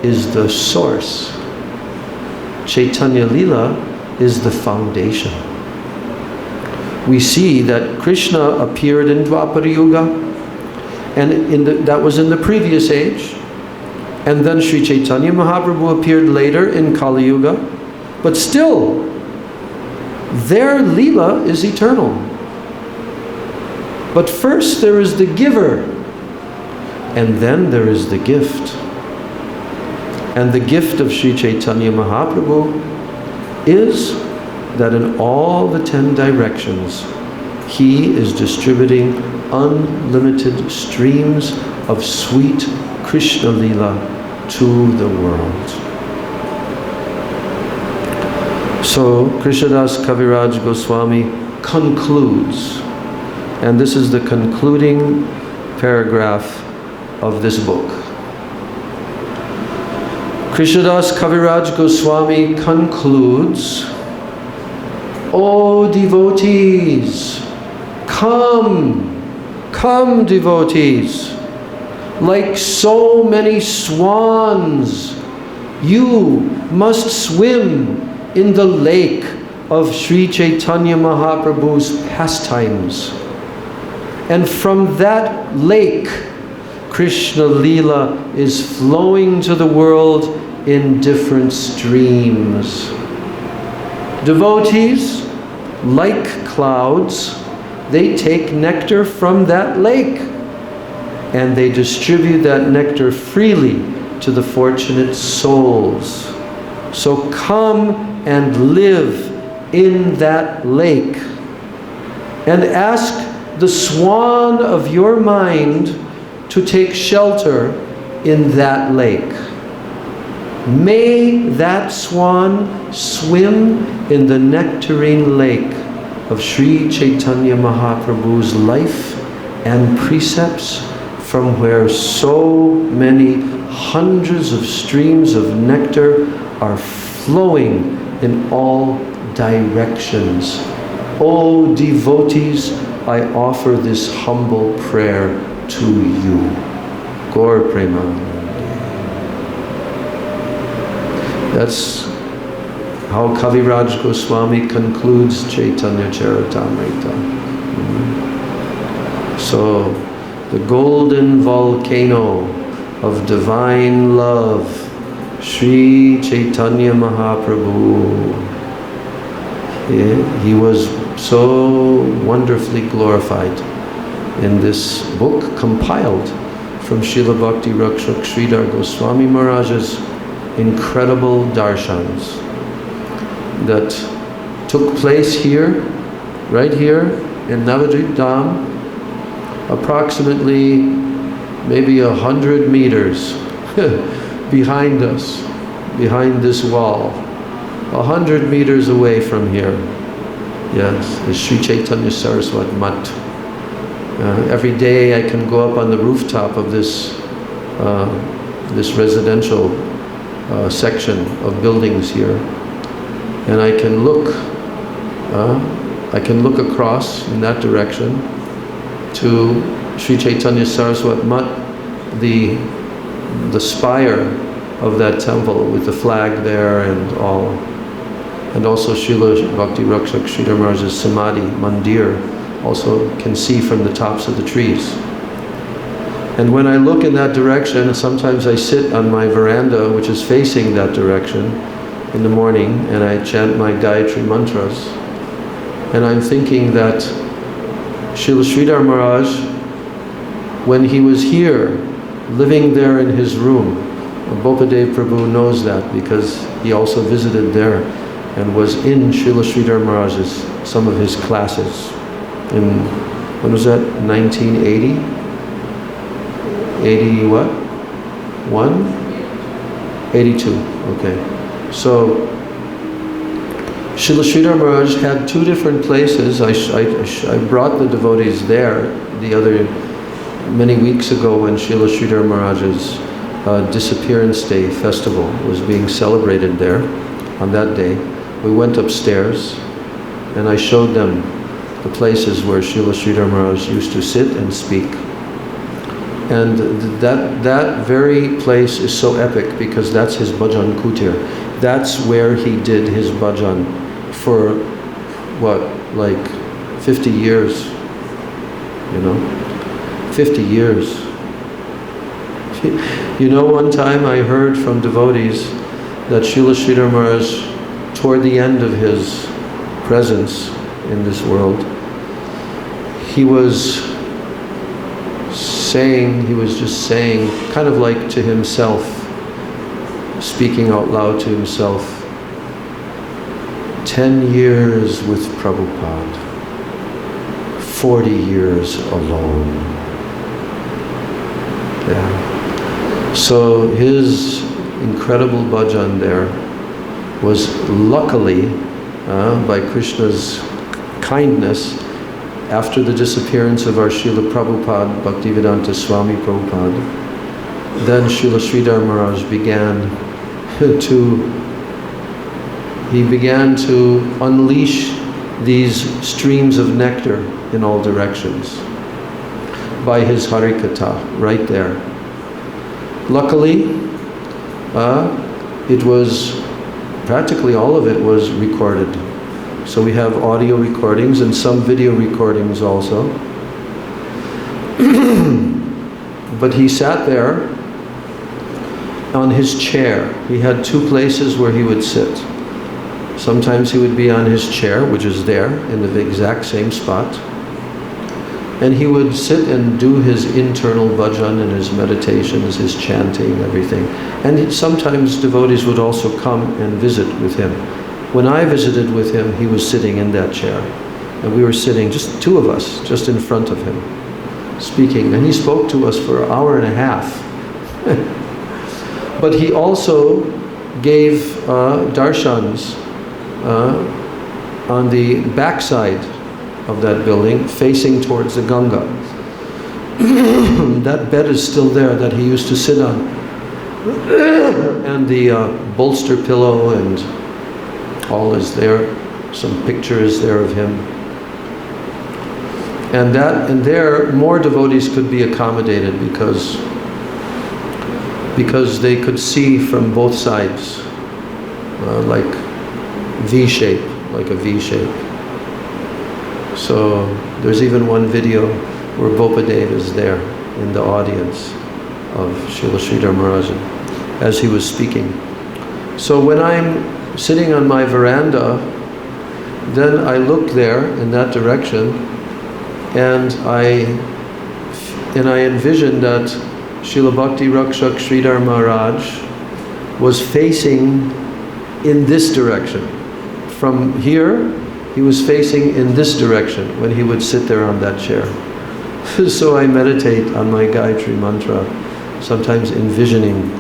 is the source. Chaitanya Lila is the foundation. We see that Krishna appeared in Dwapara Yuga, and that was in the previous age, and then Sri Chaitanya Mahaprabhu appeared later in Kali Yuga, but still, their Leela is eternal. But first there is the giver, and then there is the gift. And the gift of Sri Chaitanya Mahaprabhu is that in all the 10 directions, he is distributing unlimited streams of sweet Krishna Lila to the world. So Krishnadas Kaviraj Goswami concludes, and this is the concluding paragraph of this book. Krishnadas Kaviraj Goswami concludes, O devotees, come devotees, like so many swans, you must swim in the lake of Sri Chaitanya Mahaprabhu's pastimes. And from that lake, Krishna Leela is flowing to the world in different streams. Devotees, like clouds, they take nectar from that lake and they distribute that nectar freely to the fortunate souls. So come and live in that lake and ask the swan of your mind to take shelter in that lake. May that swan swim in the nectarine lake of Sri Chaitanya Mahaprabhu's life and precepts, from where so many hundreds of streams of nectar are flowing in all directions. O devotees, I offer this humble prayer to you. Gaur Premanande. That's how Kaviraj Goswami concludes Chaitanya Charitamrita. So, the golden volcano of divine love, Sri Chaitanya Mahaprabhu. He was so wonderfully glorified in this book compiled from Srila Bhakti Rakshak Sridhar Goswami Maharaj's incredible darshans that took place here, right here in Navadvip Dham, approximately maybe 100 meters behind us, behind this wall, 100 meters away from here. Yes, the Sri Chaitanya Saraswat Mat. Every day I can go up on the rooftop of this this residential section of buildings here, and I can look across in that direction to Sri Chaitanya Saraswat Mat, the spire of that temple with the flag there and all, and also Srila Bhakti Rakshak Sridhar Maharaj's Samadhi Mandir also can see from the tops of the trees. And when I look in that direction, sometimes I sit on my veranda, which is facing that direction, in the morning, and I chant my Gayatri mantras, and I'm thinking that Srila Sridhar Maharaj, when he was here, living there in his room, Bopadev Prabhu knows that because he also visited there and was in Srila Sridhar Maharaj's, some of his classes in, when was that, 1980? 80 what? 1? 82, okay. So, Srila Sridhar Maharaj had two different places. I brought the devotees there many weeks ago when Srila Sridhar Maharaj's Disappearance Day festival was being celebrated there on that day. We went upstairs and I showed them the places where Srila Sridhar Maharaj used to sit and speak. And that very place is so epic because that's his bhajan kutir. That's where he did his bhajan for, what, like 50 years, you know? 50 years. You know, one time I heard from devotees that Srila Sridhar Maharaj, toward the end of his presence in this world, he was just saying, kind of like to himself, speaking out loud to himself, 10 years with Prabhupada, 40 years alone. Yeah. So his incredible bhajan there was luckily, by Krishna's kindness, after the disappearance of our Srila Prabhupada, Bhaktivedanta Swami Prabhupada, then Srila Sridhar Maharaj began to unleash these streams of nectar in all directions by his Harikatha, right there. Luckily, it was, practically all of it was recorded. So we have audio recordings and some video recordings also. But he sat there on his chair. He had two places where he would sit. Sometimes he would be on his chair, which is there in the exact same spot. And he would sit and do his internal bhajan and his meditations, his chanting, everything. And sometimes devotees would also come and visit with him. When I visited with him, he was sitting in that chair. And we were sitting, just two of us, just in front of him, speaking. And he spoke to us for an hour and a half. But he also gave darshans on the backside of that building, facing towards the Ganga. That bed is still there that he used to sit on. And the bolster pillow and all is there. Some pictures there of him. And there more devotees could be accommodated because they could see from both sides, like V-shape, like a V-shape. So there's even one video where Bopadev is there in the audience of Srila Sridhar Maharaj as he was speaking. So when I'm sitting on my veranda, then I look there in that direction, and I envision that Srila Bhakti Rakshak Sridhar Maharaj was facing in this direction. From here, he was facing in this direction when he would sit there on that chair. So I meditate on my Gayatri mantra, sometimes envisioning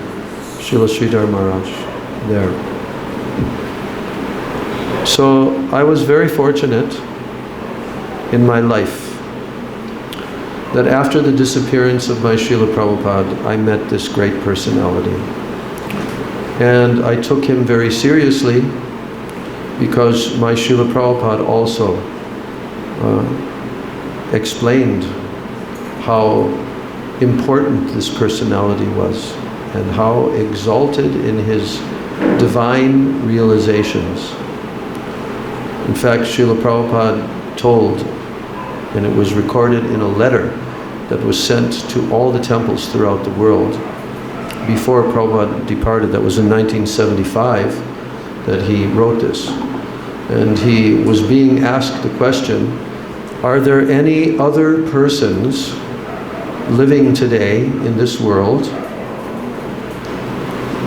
Srila Sridhar Maharaj there. So I was very fortunate in my life that after the disappearance of my Srila Prabhupada, I met this great personality. And I took him very seriously because my Srila Prabhupada also explained how important this personality was and how exalted in his divine realizations. In fact, Srila Prabhupada told, and it was recorded in a letter that was sent to all the temples throughout the world before Prabhupada departed. That was in 1975 that he wrote this. And he was being asked the question, are there any other persons living today in this world?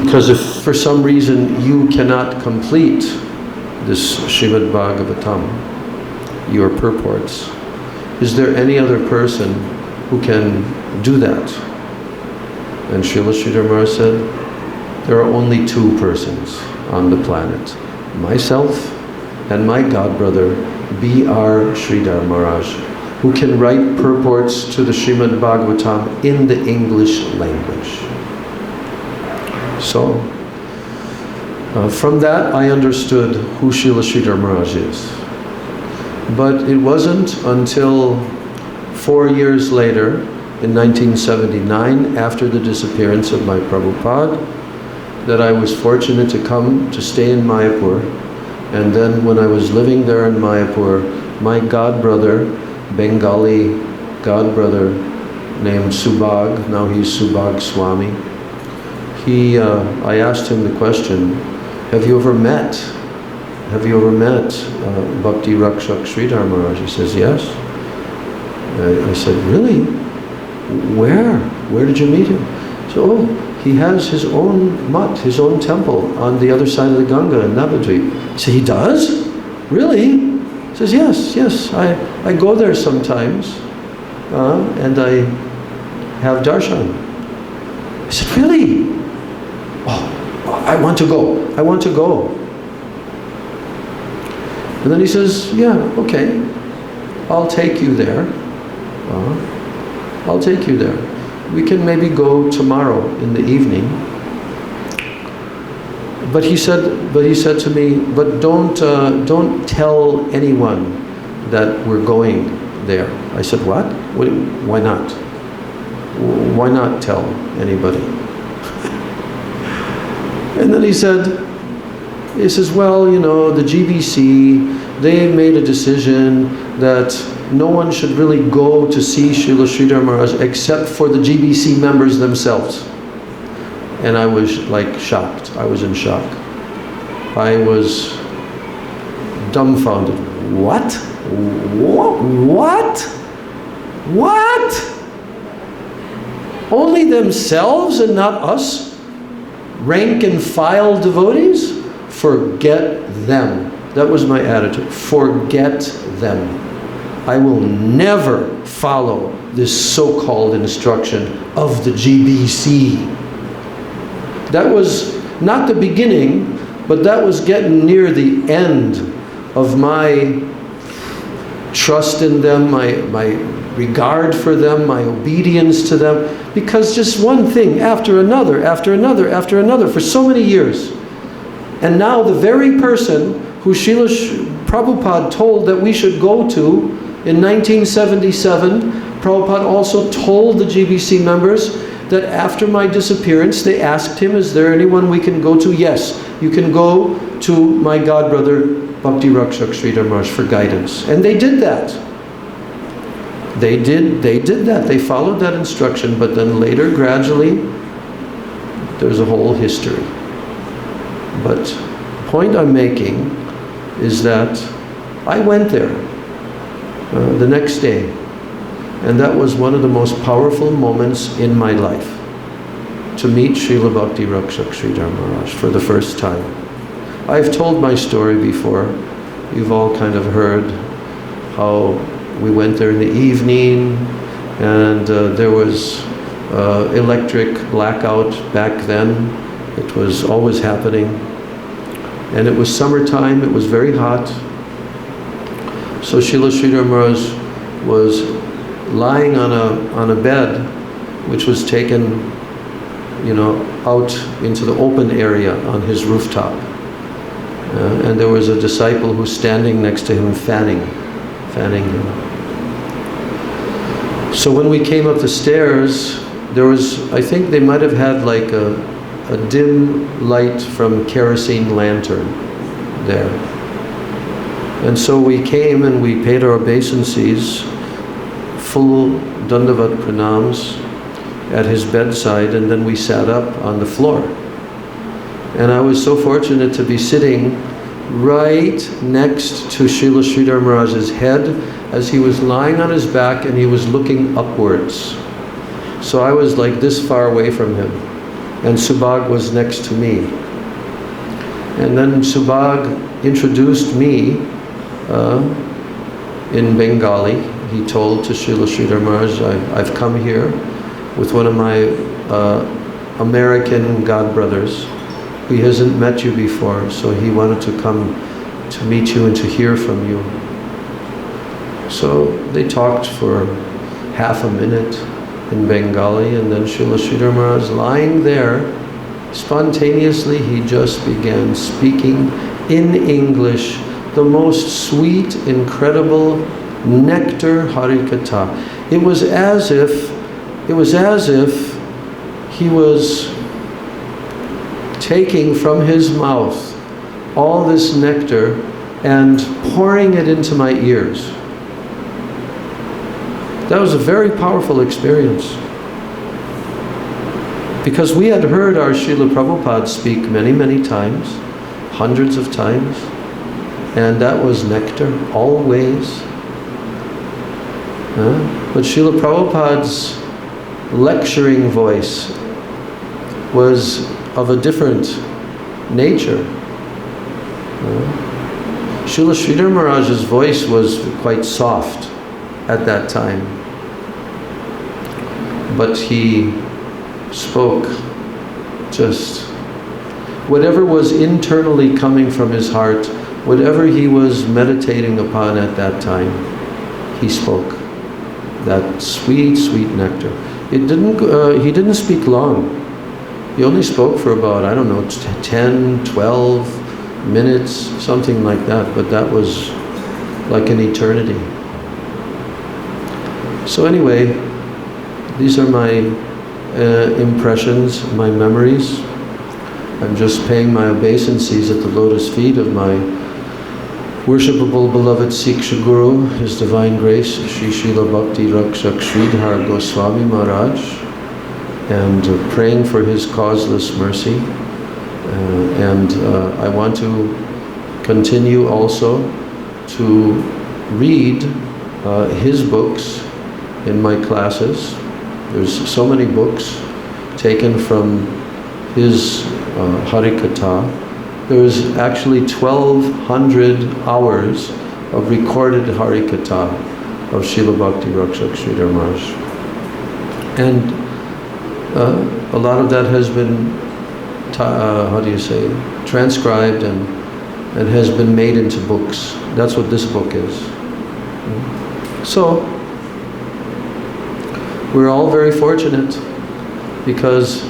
Because if for some reason you cannot complete this Srimad Bhagavatam, your purports, is there any other person who can do that? And Srila Sridhar Maharaj said, there are only two persons on the planet, myself and my godbrother, B.R. Sridhar Maharaj, who can write purports to the Srimad Bhagavatam in the English language. So, from that I understood who Srila Sridhar Maharaj is. But it wasn't until 4 years later, in 1979, after the disappearance of my Prabhupada, that I was fortunate to come to stay in Mayapur. And then when I was living there in Mayapur, my godbrother, Bengali godbrother named Subhag, now he's Subhag Swami, I asked him the question, have you ever met Bhakti Rakshak Sridhar Maharaj? He says, yes. I said, really? Where? Where did you meet him? So, he has his own mutt, his own temple on the other side of the Ganga in Navadvip. I said, he does? Really? He says, yes. I go there sometimes and I have darshan. I said, really? Oh, I want to go. And then he says, yeah, okay, I'll take you there. I'll take you there. We can maybe go tomorrow in the evening. But he said to me, but don't tell anyone that we're going there. I said, what? Why not? Why not tell anybody? And then he says, well, you know, the GBC they made a decision that no one should really go to see Srila Sridhar Maharaj except for the GBC members themselves. And I was like shocked. I was in shock. I was dumbfounded. What? What? What? Only themselves and not us? Rank and file devotees? Forget them. That was my attitude. Forget them. I will never follow this so-called instruction of the GBC. That was not the beginning, but that was getting near the end of my trust in them, my regard for them, my obedience to them, because just one thing after another, after another, after another, for so many years. And now the very person who Srila Prabhupada told that we should go to in 1977, Prabhupada also told the GBC members that after my disappearance, they asked him, is there anyone we can go to? Yes, you can go to my godbrother, Bhakti Rakshak Sridhar Maharaj, for guidance. And they did that. They did that. They followed that instruction, but then later, gradually, there's a whole history. But the point I'm making is that I went there the next day, and that was one of the most powerful moments in my life, to meet Srila Bhakti Rakshak Sridhar Maharaj for the first time. I've told my story before. You've all kind of heard how we went there in the evening, and there was electric blackout back then. It was always happening. And it was summertime, it was very hot. So Srila Sridhar Maharaj was lying on a bed, which was taken, out into the open area on his rooftop. And there was a disciple who was standing next to him, fanning him. So when we came up the stairs, there was, I think they might have had like a dim light from kerosene lantern there. And so we came and we paid our obeisances, full dandavat pranams at his bedside, and then we sat up on the floor. And I was so fortunate to be sitting right next to Srila Sridhar Maharaj's head as he was lying on his back and he was looking upwards. So I was like this far away from him. And Subhag was next to me. And then Subhag introduced me in Bengali. He told to Srila Sridhar Maharaj, I've come here with one of my American godbrothers. He hasn't met you before, so he wanted to come to meet you and to hear from you. So they talked for half a minute in Bengali, and then Srila Sridhar Maharaj, lying there, spontaneously he just began speaking in English the most sweet, incredible nectar Harikatha. It was as if he was taking from his mouth all this nectar and pouring it into my ears. That was a very powerful experience. Because we had heard our Srila Prabhupada speak many, many times, hundreds of times, and that was nectar, always. But Srila Prabhupada's lecturing voice was of a different nature. Srila Sridhar Maharaj's voice was quite soft at that time, but he spoke just whatever was internally coming from his heart, whatever he was meditating upon at that time, he spoke. That sweet, sweet nectar. He didn't speak long. He only spoke for about, 10, 12 minutes, something like that, but that was like an eternity. So anyway, these are my impressions, my memories. I'm just paying my obeisances at the lotus feet of my Worshipable beloved Siksha Guru, His Divine Grace, Shri Srila Bhakti Rakshak Sridhar Goswami Maharaj, and praying for his causeless mercy. I want to continue also to read his books in my classes. There's so many books taken from his Harikatha. There's actually 1,200 hours of recorded Harikatha of Srila Bhakti Rakshak Sridhar Maharaj. And a lot of that has been, transcribed and has been made into books. That's what this book is. So, we're all very fortunate because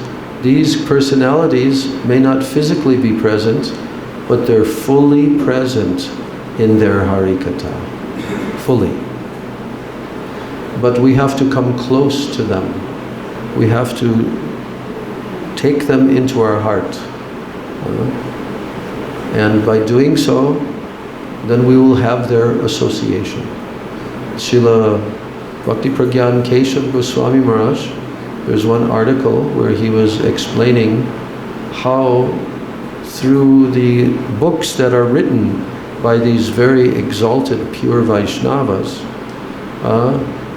these personalities may not physically be present, but they're fully present in their Harikatha. Fully. But we have to come close to them. We have to take them into our heart. And by doing so, then we will have their association. Srila Bhakti Pragyan Keshav Goswami Maharaj, there's one article where he was explaining how through the books that are written by these very exalted pure Vaishnavas,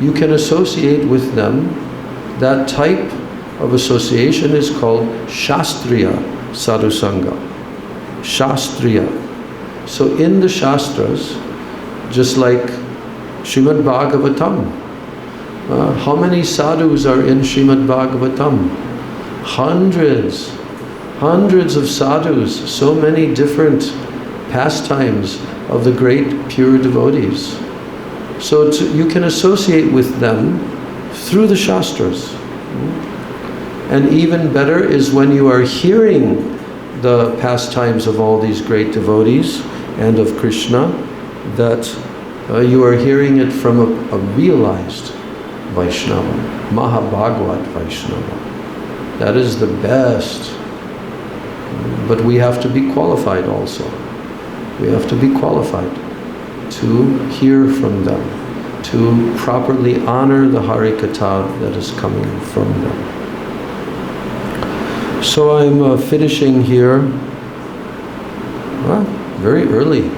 you can associate with them. That type of association is called Shastriya Sadhusanga. Shastriya. So in the Shastras, just like Srimad Bhagavatam, how many sadhus are in Srimad Bhagavatam? Hundreds of sadhus, so many different pastimes of the great pure devotees. So you can associate with them through the Shastras. And even better is when you are hearing the pastimes of all these great devotees and of Krishna, that you are hearing it from a realized Vaishnava, Mahabhagavad Vaishnava. That is the best. But we have to be qualified also. We have to be qualified to hear from them, to properly honor the Harikatha that is coming from them. So I'm finishing here, very early,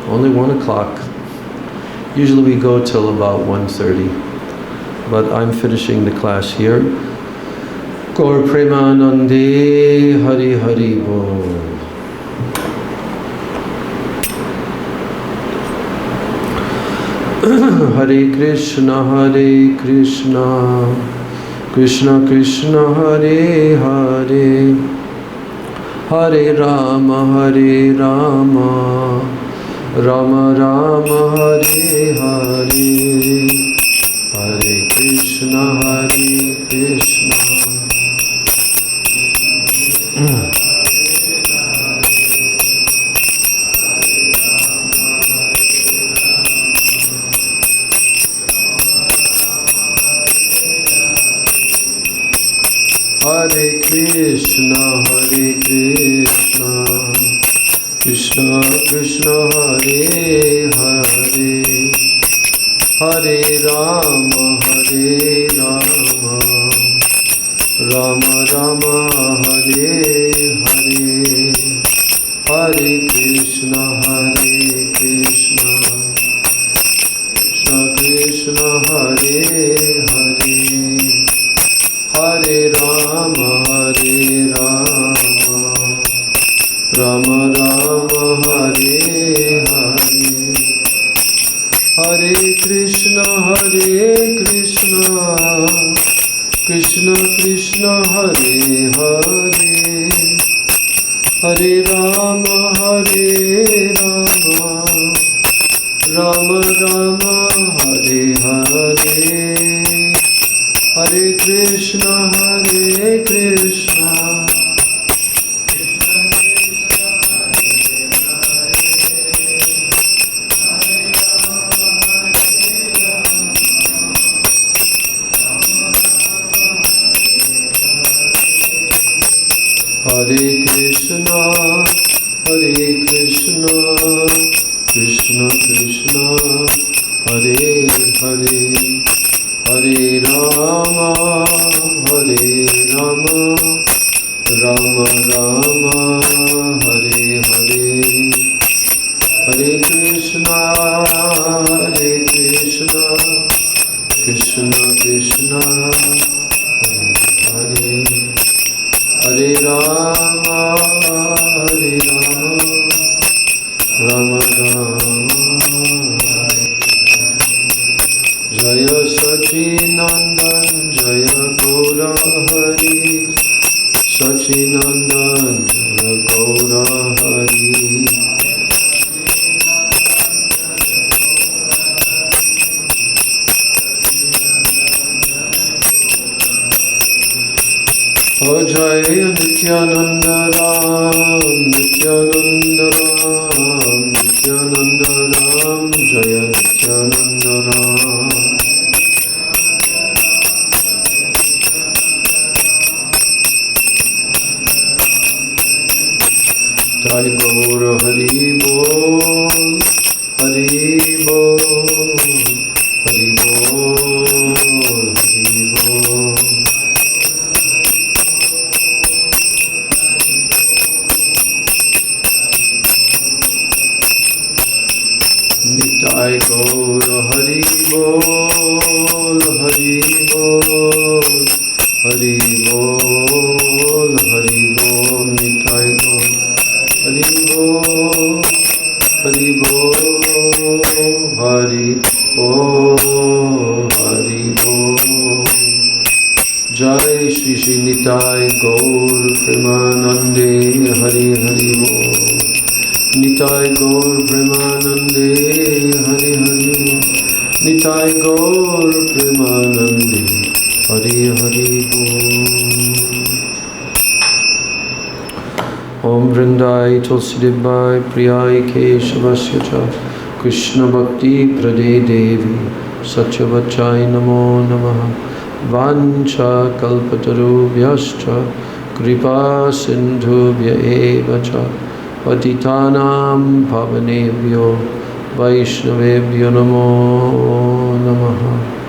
only 1 o'clock. Usually we go till about 1:30, but I'm finishing the class here. Gaur Premanande Hari Hari Bol. Hare Krishna, Krishna Krishna, Hare Hare, Hare Rama, Rama Rama, Hare Hare, Hare Krishna, Hare Krishna, Krishna Krishna, Hare Hare, Hare Rama, Rama Rama, Hare Hare, Hare Krishna, Krishna Krishna, Hare Hare, Hare Rama, Rama Rama, Hare Hare, Hare Krishna, Krishna Krishna, Hare Hare, Hare Rama, Rama Rama, Hare Hare, Hare Krishna, Hare Krishna, Krishna Krishna Hare Hare Hare Rama Rama Rama Hare Hare Hare Krishna Krishna Krishna Hare Hare Rama Rama Rama Jaya Sachinandan Jaya Gaura Hari Sachinandan Jaya Gaura Hari Jaya Nityananda Ram Nityananda Ram Nityananda Ram Jaya Nityananda Ram Jai Gaura Hari Bol Hari Bol Hari Bol Hari Bol Nitai Gaura Hari Bol Hari Bol Hari Bol Hari Bol Nitai Gaura Hari Bol Hari Bol Hari Bol Hari Bol Jai Shri Shri Nitai Gaur Premanande Hari Hari Bol Nitai Gaur Premanande Hari Hari Bol Nitai Gaur Premanande Hari Hari Bol Om Vrindai Tulsi Devai Priyai Keshavasya Cha Krishna Bhakti Prade Devi Satyavachai Namo Namaha Vancha Kalpatarubhyascha Kripa Sindhubhya Eva Cha Patitanam Pavanebhyo Vaishnavebhyo Namo Namaha